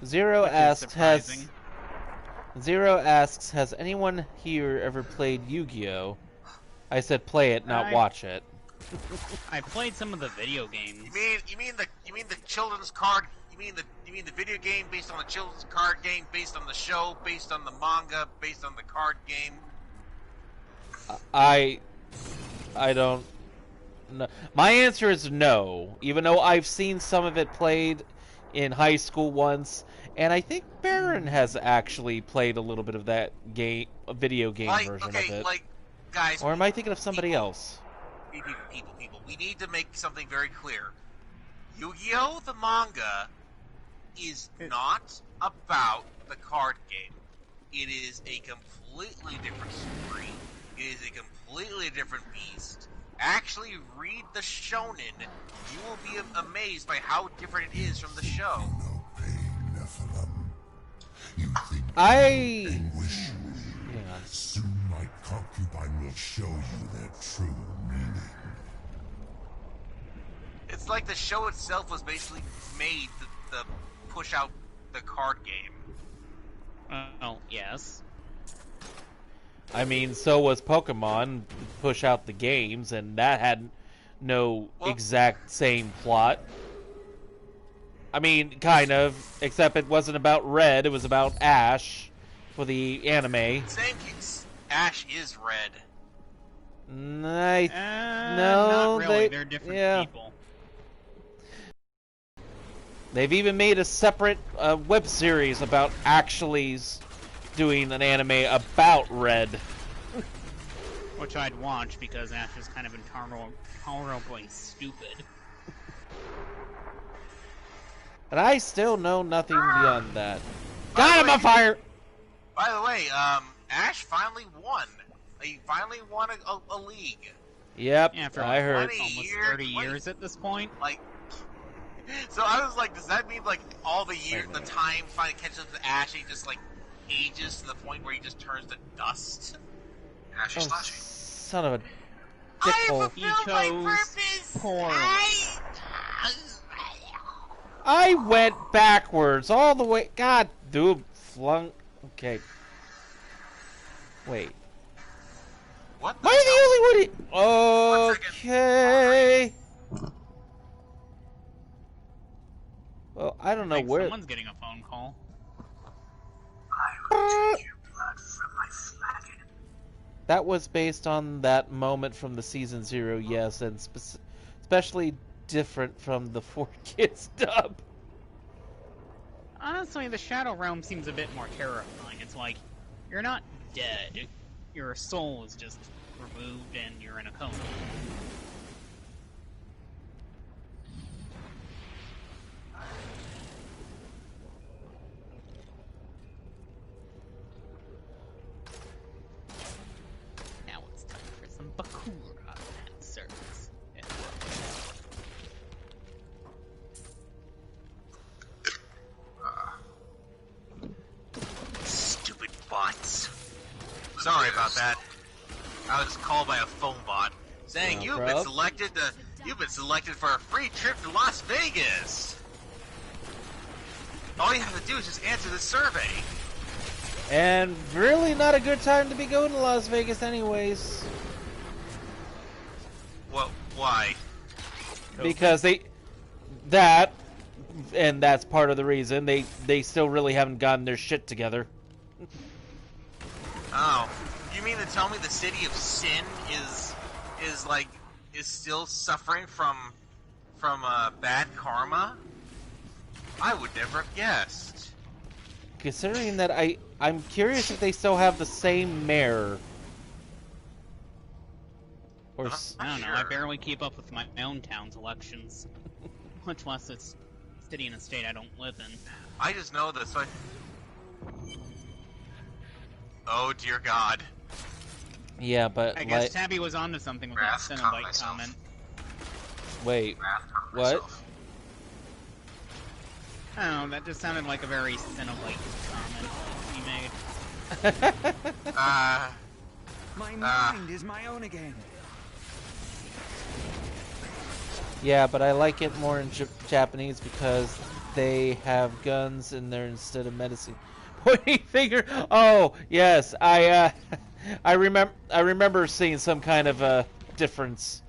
Zero asks, has anyone here ever played Yu-Gi-Oh? I said play it, not watch it. I played some of the video games. You mean the children's card? You mean the video game based on the children's card game, based on the show, based on the manga, based on the card game? I don't know. My answer is no, even though I've seen some of it played in high school once, and I think Baron has actually played a little bit of that video game version of it. Guys, or am I thinking of somebody else? People, we need to make something very clear. Yu-Gi-Oh! The manga is not about the card game. It is a completely different story. It is a completely different beast. Actually read the shonen. You will be amazed by how different it is from the show. No pain, Nephilim. You think soon my concubine will show you their true meaning. It's like the show itself was basically made to push out the card game. Oh, yes. I mean, so was Pokemon, push out the games, and that had no exact same plot. I mean, kind of, except it wasn't about Red, it was about Ash for the anime. Same case. Ash is Red. No, not really. They're different people. They've even made a separate web series about actually doing an anime about Red. Which I'd watch because Ash is kind of intolerably stupid. But I still know nothing beyond that. God, I'm on fire! By the way, Ash finally won. He finally won a league. Yep, after I heard. Almost 30 years at this point. So I was like, does that mean like all the time finally catches up to Ash? He just like ages to the point where he just turns to dust. Ash is slashing. Son of a dickhole. He chose poor. I went backwards all the way. God, dude, flung. Okay. Wait. What? Am I the only one? Okay. Well, I don't know where. Someone's getting a phone call. I will take your blood from my flagon. That was based on that moment from the season 0, yes, and especially different from the 4Kids dub. Honestly, the Shadow Realm seems a bit more terrifying. It's like, you're not dead. Your soul is just removed and you're in a coma. Now it's time Bakura answers. Stupid bots. Sorry about that. I was called by a phone bot saying No you've been selected for a free trip to Las Vegas. All you have to do is just answer the survey. And really not a good time to be going to Las Vegas anyways. Well, why? Because and that's part of the reason, they still really haven't gotten their shit together. Oh, you mean to tell me the city of sin is still suffering from bad karma? I would never have guessed. Considering that I'm curious if they still have the same mayor. Or I don't know, I barely keep up with my own town's elections. Much less a city and a state I don't live in. I just know this. Oh dear God. Yeah, but I guess Tabby was onto something with that Cenobite comment. Wait, what? I don't know, that just sounded like a very Cenobite comment he made. My mind is my own again. Yeah, but I like it more in Japanese because they have guns in there instead of medicine. Pointing finger. Oh yes, I remember seeing some kind of a difference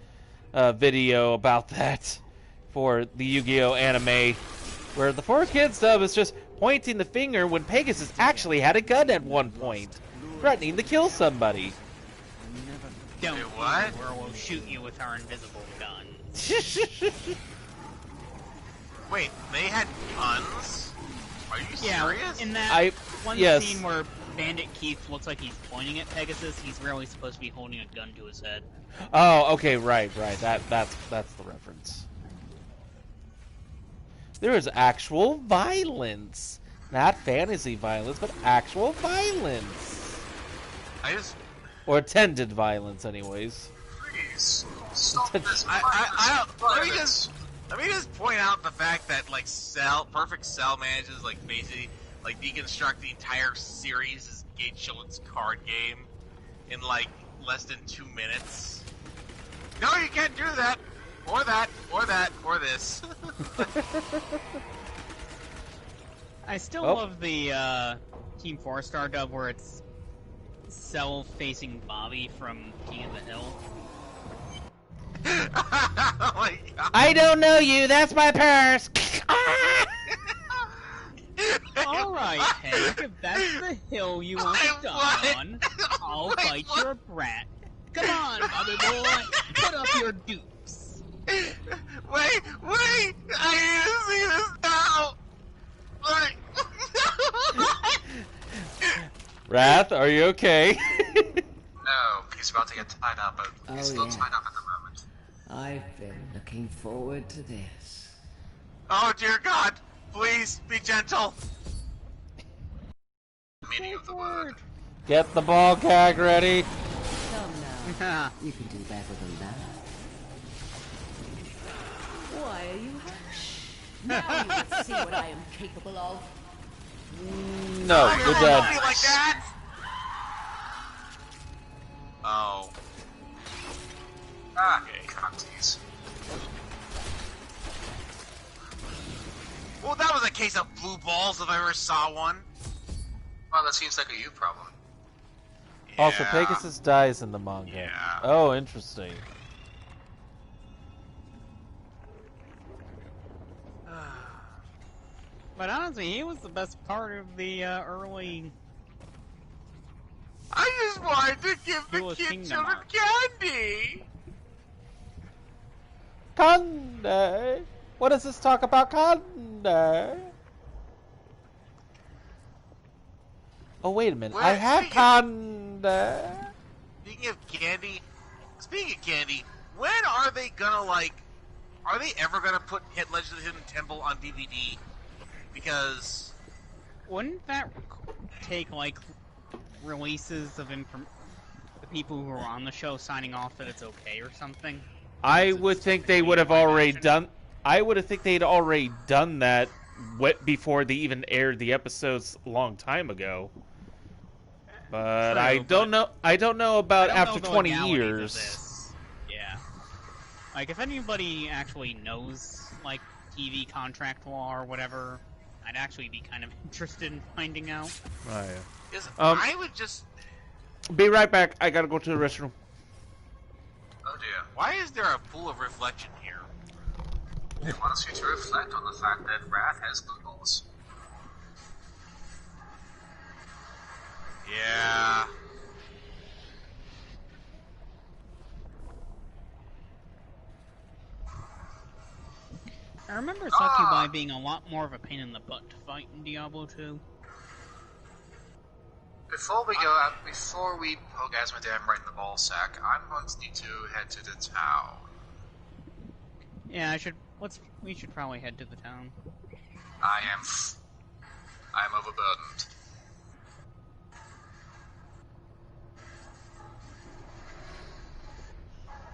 video about that for the Yu-Gi-Oh anime, where the 4Kids dub is just pointing the finger when Pegasus actually had a gun at one point, threatening to kill somebody. Don't what? Or we'll shoot you with our invisible gun. Wait, they had guns? Are you serious? In that one yes. scene where Bandit Keith looks like he's pointing at Pegasus, he's really supposed to be holding a gun to his head. Oh, okay, right. That's the reference. There is actual violence. Not fantasy violence, but actual violence. Or attended violence, anyways. Please, stop this. Let me just point out the fact that Perfect Cell manages basically deconstruct the entire series' Gage Chilton's card game in less than 2 minutes. No, you can't do that, or that, or that, or this. I still love the Team 4-Star dub where it's Cell facing Bobby from King of the Hill. Oh my God. I don't know you, that's my purse! Alright, Hank, if that's the hill you want to die on, I'll bite your brat. Come on, Bobby boy, put up your dupes. Wait! I need to see this now! Wrath, are you okay? No, he's about to get tied up, but he's still tied up at the moment. I've been looking forward to this. Oh dear God! Please be gentle. The meaning of the word. Get the ball gag ready. Come now. You can do better than that. Why are you Now you can see what I am capable of. No, you're dead. Like that? Oh. Okay, cunties. Well, that was a case of blue balls if I ever saw one. Well, that seems like a you problem. Yeah. Also, Pegasus dies in the manga. Yeah. Oh, interesting. But honestly, he was the best part of the early... I just wanted to give the Duelist kid Kingdom children arc. candy! Candy? What does this talk about candy? Oh, wait a minute. Well, I have candy. Speaking of candy, when are they gonna, are they ever gonna put Legend of the Hidden Temple on DVD? Because... Wouldn't that take, releases of people who are on the show signing off that it's okay or something. I would think they would have already done. I would have think they'd already done that before they even aired the episodes a long time ago. But I don't know. I don't know about after 20 years. Yeah. Like, if anybody actually knows, like, TV contract law or whatever, I'd actually be kind of interested in finding out. Oh, yeah. I would just... Be right back. I gotta go to the restroom. Oh dear. Why is there a pool of reflection here? It wants you to reflect on the fact that Wrath has no balls. Yeah. I remember Succubi being a lot more of a pain in the butt to fight in Diablo 2. Before we go out, before we poke Zmodan right in the ball sack, I'm going to need to head to the town. Yeah, we should probably head to the town. I am overburdened.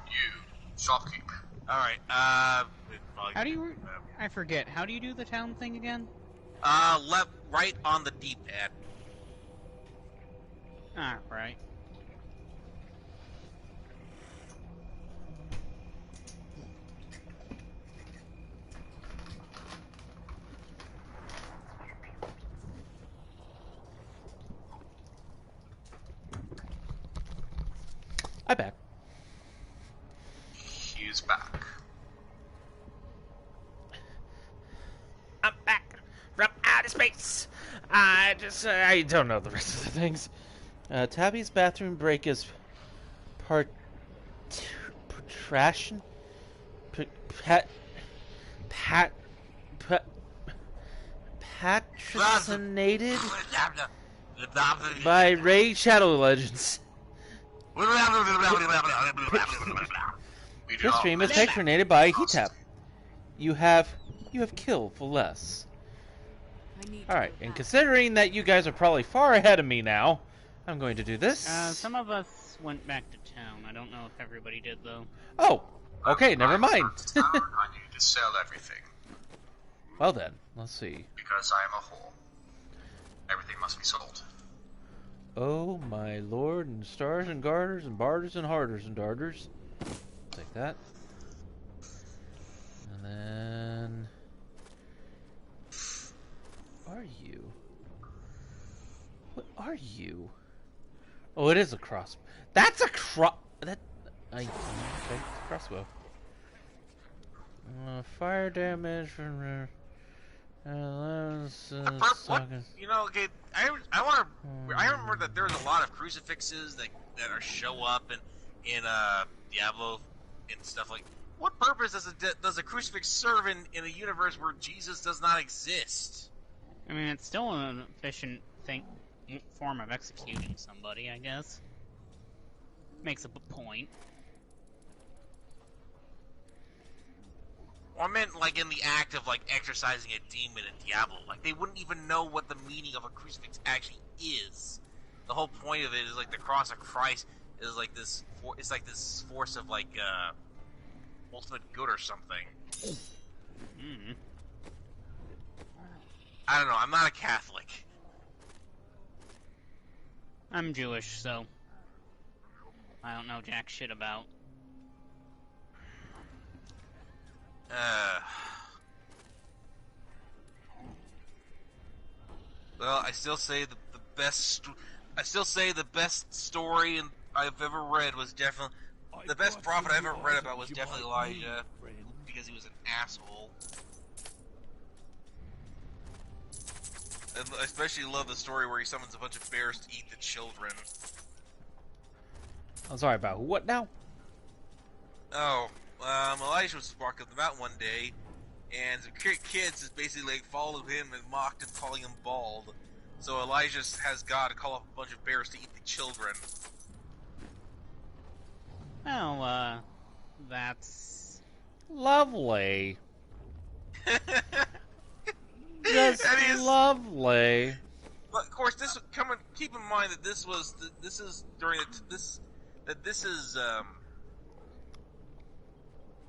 You, shopkeep. Alright, how do you... I forget, how do you do the town thing again? Left, right on the D-pad. Ah, right. I'm back. He's back. I'm back from outer space. I don't know the rest of the things. Tabby's bathroom break is patrocinated by Ray Shadow Legends. This stream is patronated by Heatap. You have killed for less. Alright, and considering that you guys are probably far ahead of me now, I'm going to do this. Some of us went back to town. I don't know if everybody did, though. Oh, okay, never mind. I need to sell everything. Well then, let's see. Because I am a whore. Everything must be sold. Oh my lord, and stars and garters and barters and harders and darters. Take that. And then... What are you? What are you? Oh, it is a cross. That's a okay, it's a crossbow. Fire damage from... what? You know, okay, I remember that there was a lot of crucifixes that show up in Diablo and stuff like. What purpose does a crucifix serve in a universe where Jesus does not exist? I mean, it's still an efficient form of executing somebody, I guess. Makes a point. Or I meant, like, in the act of, like, exorcising a demon in Diablo. Like, they wouldn't even know what the meaning of a crucifix actually is. The whole point of it is, like, the cross of Christ is, like, this... It's like this force of, like, ultimate good or something. Mm. I don't know. I'm not a Catholic. I'm Jewish, so... I don't know jack shit about... Well, I still say the best. I still say the best story I've ever read was definitely the best prophet I ever read about was definitely Elijah, because he was an asshole. I especially love the story where he summons a bunch of bears to eat the children. I'm sorry about what now? Oh. Elijah was walking up the mountain one day, and some kids just basically like followed him and mocked him, calling him bald. So Elijah has God call up a bunch of bears to eat the children. Well, that's... lovely. Just lovely. But of course, keep in mind that this is during this that this is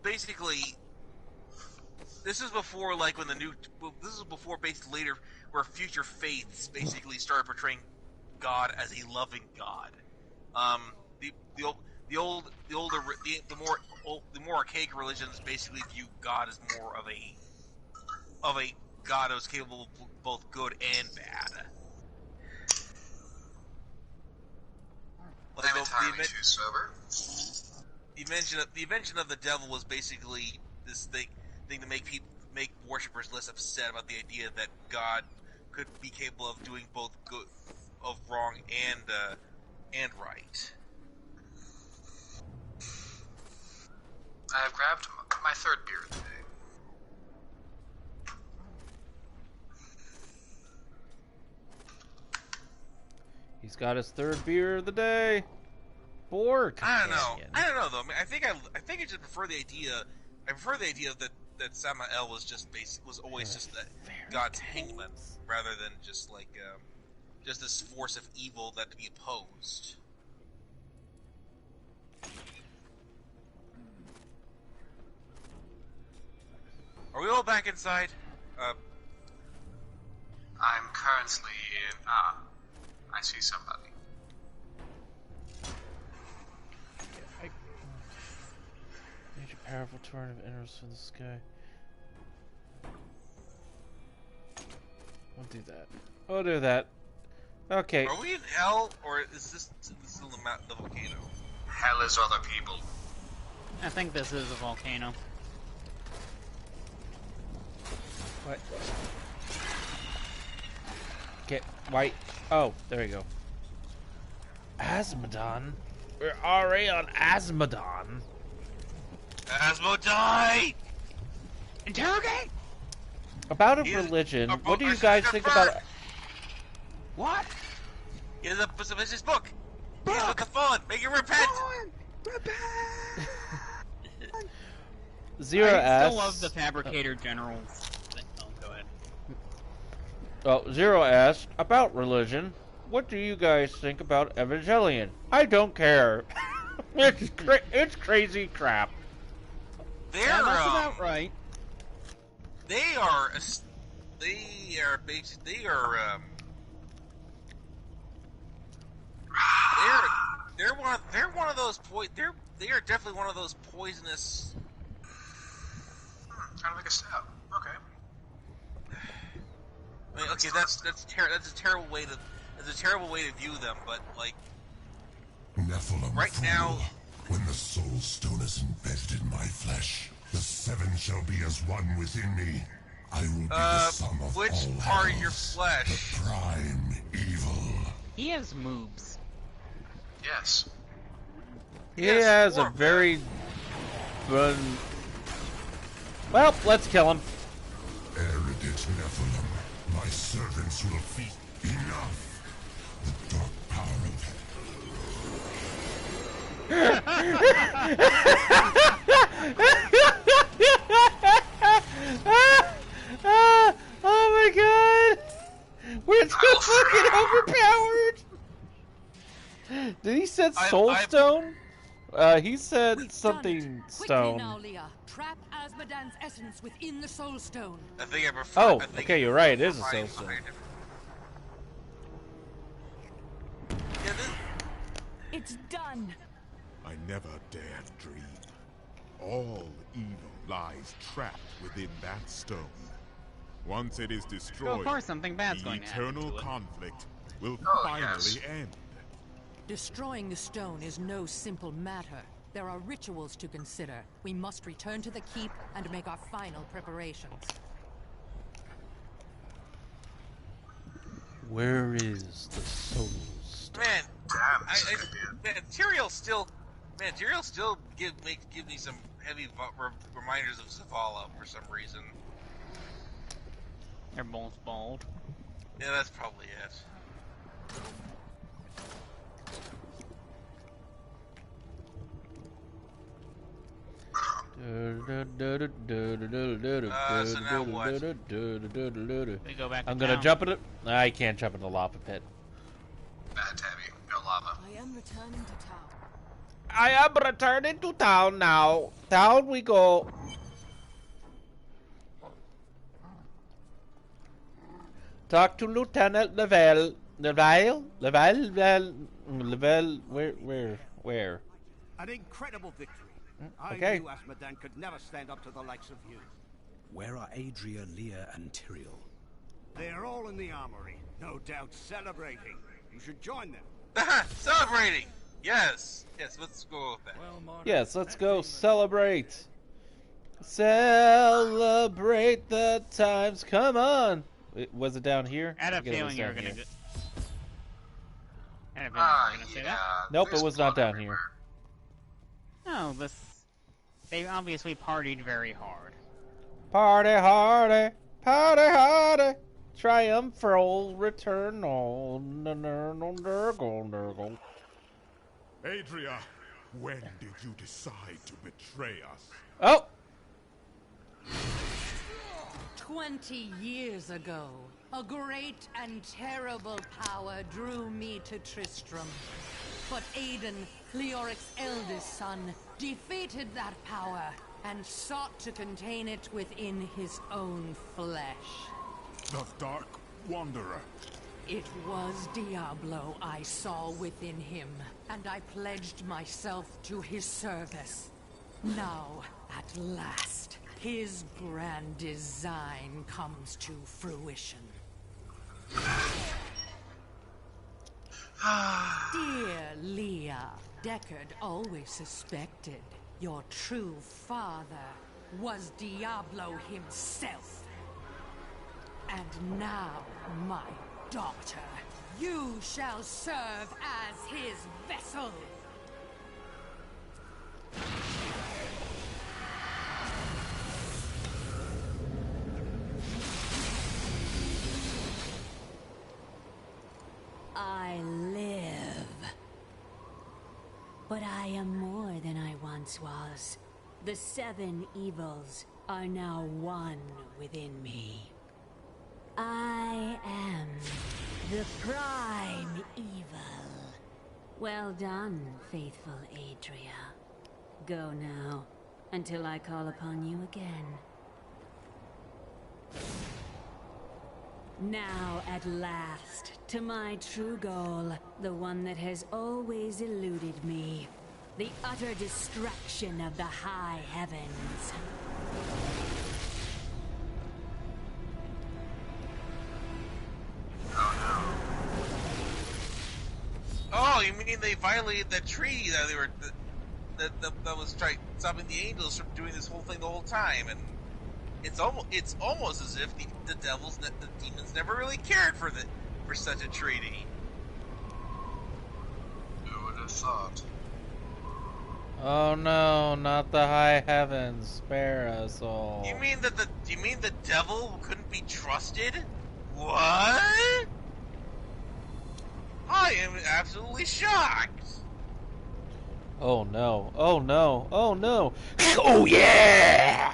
basically this is before like when this is before basically later where future faiths basically started portraying God as a loving God. The more archaic religions basically view God as more of a God who is capable of both good and bad. I'm entirely too sober. The invention of the devil was basically this thing to make worshippers less upset about the idea that God could be capable of doing both good, of wrong and right. I have grabbed my third beer of the day. He's got his third beer of the day. I don't know though. I mean, I think I just prefer the idea. I prefer the idea that Samael was just was always just God's hangman rather than just like just this force of evil that to be opposed. Are we all back inside? I'm currently in. I see somebody. Major powerful torrent of enters from the sky. We'll do that. We'll do that. Okay. Are we in hell, or is this still the volcano? Hell is other people. I think this is a volcano. What? Get white. Oh, there we go. Zmodan. We're already on Zmodan. Zmodan! Interrogate! About a religion, what do you guys think about... What? Here's his book! Here's with the phone! Make it repent! Zero I S. still love the Fabricator Generals. Oh, go ahead. Oh, Zero S. About religion, what do you guys think about Evangelion? I don't care. It's crazy crap. That's about right. They're one of those they are definitely one of those poisonous. Trying to make a stab. Okay. I mean, okay, that's a terrible way to view them, but like Nephilim right fool. now, When the soul stone is embedded in my flesh, the seven shall be as one within me. I will be the sum of which all part of your hells, flesh? the prime evil. He has moves. Yes. He has a very fun... Well, let's kill him. Erudite Nephilim, my servants will feast. Enough. The dark power of oh my god! We're so fucking overpowered! Did he said soul stone? He said something stone. Quickly now, Leah. Trap Zmodan's essence within the soul stone. I think I prefer. Oh, okay, you're right. It is a soul stone. Yeah, It's done. I never dared dream. All evil lies trapped within that stone. Once it is destroyed, of course something bad's the going to happen eternal to it. conflict will finally yes. end. Destroying the stone is no simple matter. There are rituals to consider. We must return to the keep and make our final preparations. Where is the soul stone? man, Damn, that's a good idea. Tyrael still give me some heavy reminders of Zavala for some reason. They're both bald. Yeah, that's probably it. So now what? We go back to I'm gonna town. jump in it. I can't jump in the lava pit. Bad Tabby, no lava. I am returning to town. I am returning to town now. Down we go. Talk to Lieutenant Lavelle. Lavelle? Where? An incredible victory. Okay. I knew Zmodan could never stand up to the likes of you. Where are Adria, Leah, and Tyrael? They are all in the armory, no doubt celebrating. You should join them. Celebrating! Yes! Yes, let's go with that. Yes, let's go celebrate. Celebrate the times. Come on. Was it down here? I had a feeling you were going to say that. Nope, it was not down here. No, they obviously partied very hard. Party hardy, party hardy. Triumphal return on. Adria, when did you decide to betray us? Oh! 20 years ago, a great and terrible power drew me to Tristram. But Aiden, Leoric's eldest son, defeated that power and sought to contain it within his own flesh. The Dark Wanderer. It was Diablo I saw within him, and I pledged myself to his service. Now, at last, his grand design comes to fruition. Dear Leah, Deckard always suspected your true father was Diablo himself. And now, my daughter, you shall serve as his vessel. I live. But I am more than I once was. The 7 evils are now one within me. I am the prime evil. Well done, faithful Adria. Go now, until I call upon you again. Now, at last, to my true goal, the one that has always eluded me. The utter destruction of the high heavens. Oh, you mean they violated that treaty that they were that was stopping the angels from doing this whole thing the whole time, and it's almost as if the demons never really cared for such a treaty. Who would have thought? Oh no, not the high heavens. Spare us all. You mean the devil couldn't be trusted? What? I am absolutely shocked. Oh no. Oh no. Oh no. Oh yeah!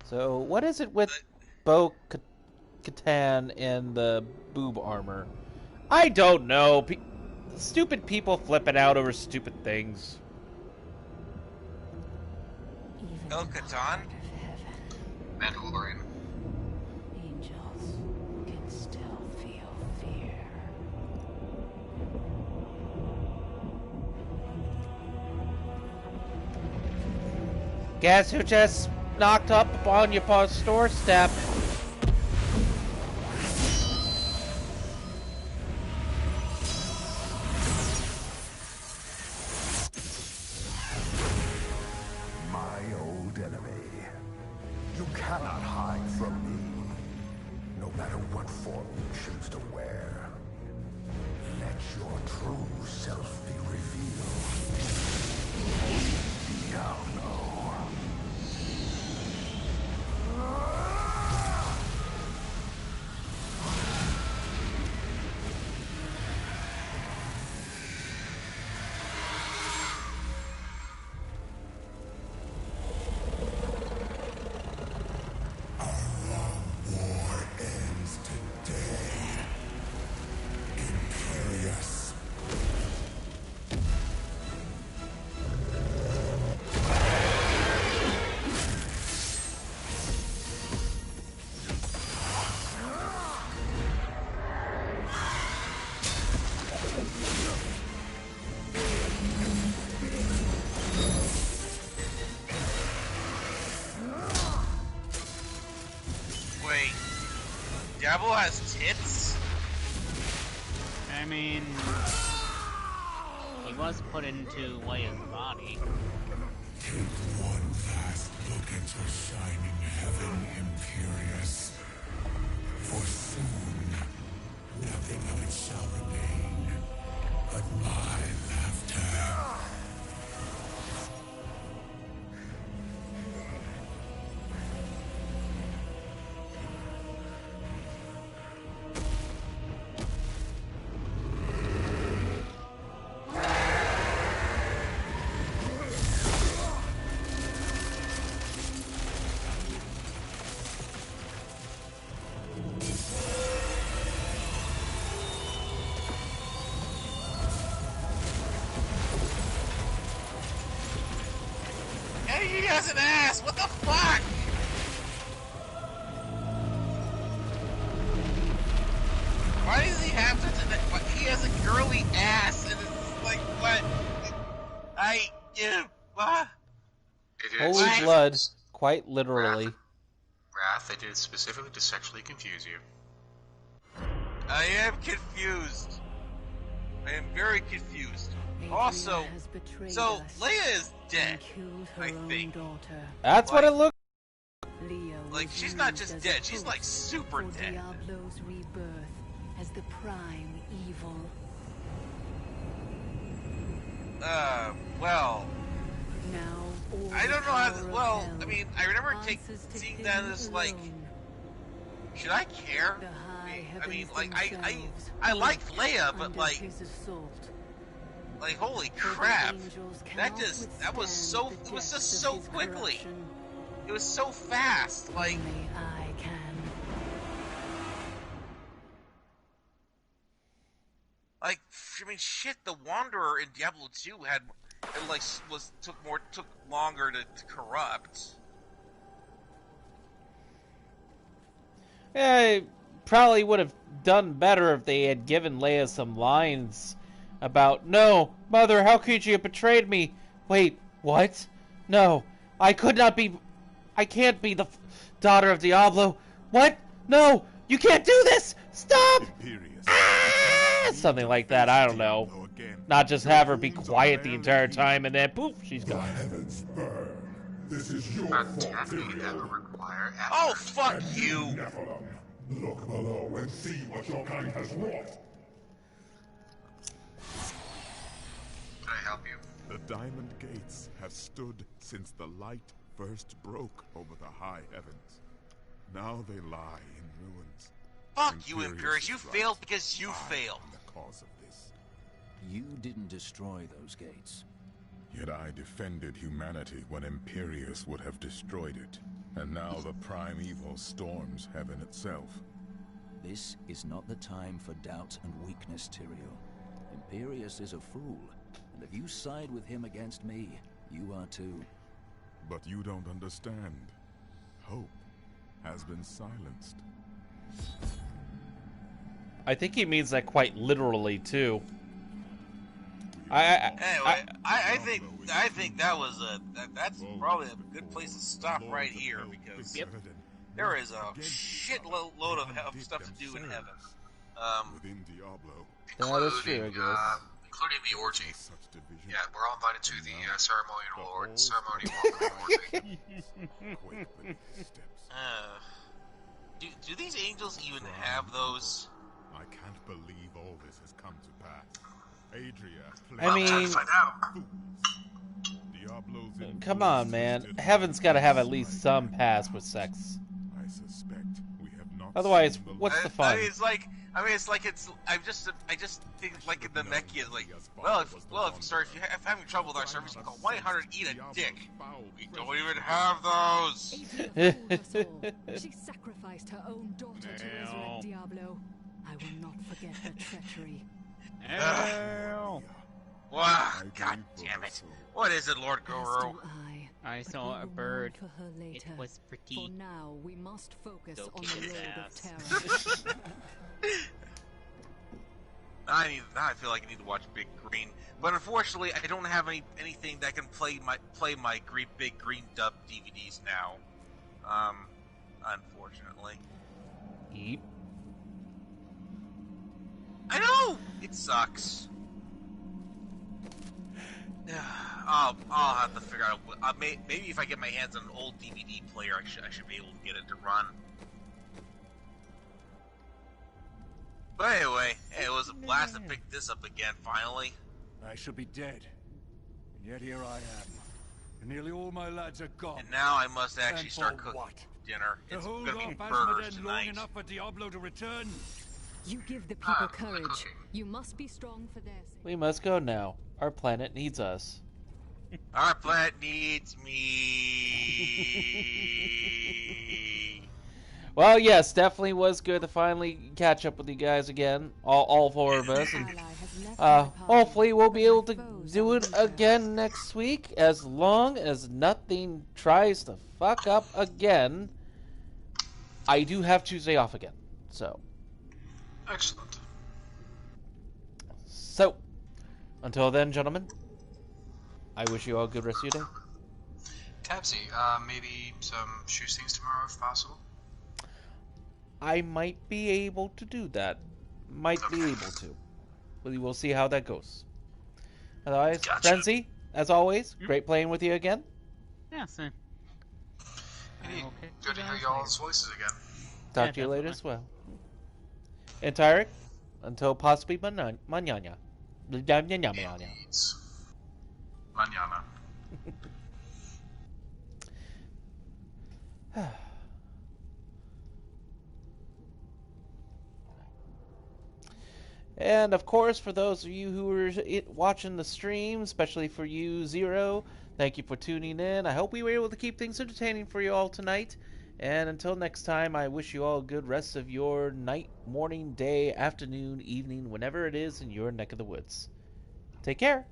So, what is it with Bo-Katan and the boob armor? I don't know. Stupid people flipping out over stupid things. Bo-Katan? Mandalorian. Angels can still feel fear. Guess who just knocked up on your doorstep? My old enemy. You cannot hide from me, no matter what form you choose to wear. Let your true self be revealed. Diablo. Diablo has tits? I mean, he was put into Leia's body. Take one last look into shining heaven, Imperious. For soon, nothing of it shall remain but my laughter. He has an ass! What the fuck? Why does he have such a... He has a girly ass, and it's like, what? Holy blood, quite literally. Wrath, they did it specifically to sexually confuse you. I am confused. I am very confused. Also, so Leah is dead, I think. That's what it looks like. She's not just dead, she's like super dead. Diablo's rebirth as the prime evil. Well, now I don't know how to, well, I mean, I remember seeing that as like, should I care? I mean, like, I liked Leah, but like, holy crap, that was so, it was just so quickly. It was so fast, like. I can. Like, I mean, shit, the Wanderer in Diablo 2 had, it like, took longer to corrupt. Yeah, I probably would have done better if they had given Leah some lines about, no, Mother, how could you have betrayed me? Wait, what? No, I can't be the daughter of Diablo. What? No, you can't do this! Stop! Something like that, I don't know. Not just have her be quiet the entire time and then poof, she's gone. Heavens burn. This is your fault. Oh, fuck you! Nephilim. Look below and see what your kind has wrought. Can I help you? The Diamond Gates have stood since the light first broke over the high heavens. Now they lie in ruins. Fuck you, Imperious. You failed because you failed. The cause of this. You didn't destroy those gates. Yet I defended humanity when Imperious would have destroyed it. And now the prime evil storms heaven itself. This is not the time for doubt and weakness, Tyrael. Imperious is a fool, and if you side with him against me, you are too. But you don't understand. Hope has been silenced. I think he means that quite literally too. Anyway, I think that was that's probably a good place to stop right here because there is a shitload of stuff to do in heaven. Within Diablo. That is true, I guess. Including the orgy. Yeah, we're all invited to the ceremonial orgy. Do these angels even have those? I can't believe all this has come to pass. Adria, I mean, come on, man. Heaven's got to have at least some past with sex. I suspect we have not. Otherwise, what's the fun? I just think like in the Necky is like, if you're having trouble with our service, call 1-800 eat a dick. We don't even have those. She sacrificed her own daughter to resurrect Diablo. I will not forget her treachery. Wow, god damn it. What is it, Lord Guru? I saw a bird. For her later. It was pretty. For now, we must focus Go on kick the his road ass. of terror. Now I feel like I need to watch Big Green, but unfortunately, I don't have anything that can play my Big Green dub DVDs now. Unfortunately. Yep. It sucks. I'll have to figure out. Maybe if I get my hands on an old DVD player, I should be able to get it to run. But anyway, it was a blast to pick this up again. Finally. I should be dead, and yet here I am. And nearly all my lads are gone. And now I must actually And start for cooking what? dinner. It's To hold gonna be off burgers Zmodan long tonight. enough for Diablo to return? You give the people courage. You must be strong for their sake. We must go now. Our planet needs us. Our planet needs me. Well, yes, definitely was good to finally catch up with you guys again, all four of us. And, hopefully we'll be able to do it again next week, as long as nothing tries to fuck up again. I do have Tuesday off again, so. Excellent. So, until then, gentlemen, I wish you all a good rest of your day. Tabsy, maybe some shoestings tomorrow if possible? I might be able to do that. Might be able to. We will see how that goes. Otherwise, Gotcha. Frenzy, as always, great playing with you again. Yeah, same. Indeed. Good to hear y'all's voices again. Talk to you later as well. And Tyrek, until possibly mañana. Manana. And of course, for those of you who are watching the stream, especially for you, Zero, thank you for tuning in. I hope we were able to keep things entertaining for you all tonight. And until next time, I wish you all a good rest of your night, morning, day, afternoon, evening, whenever it is in your neck of the woods. Take care.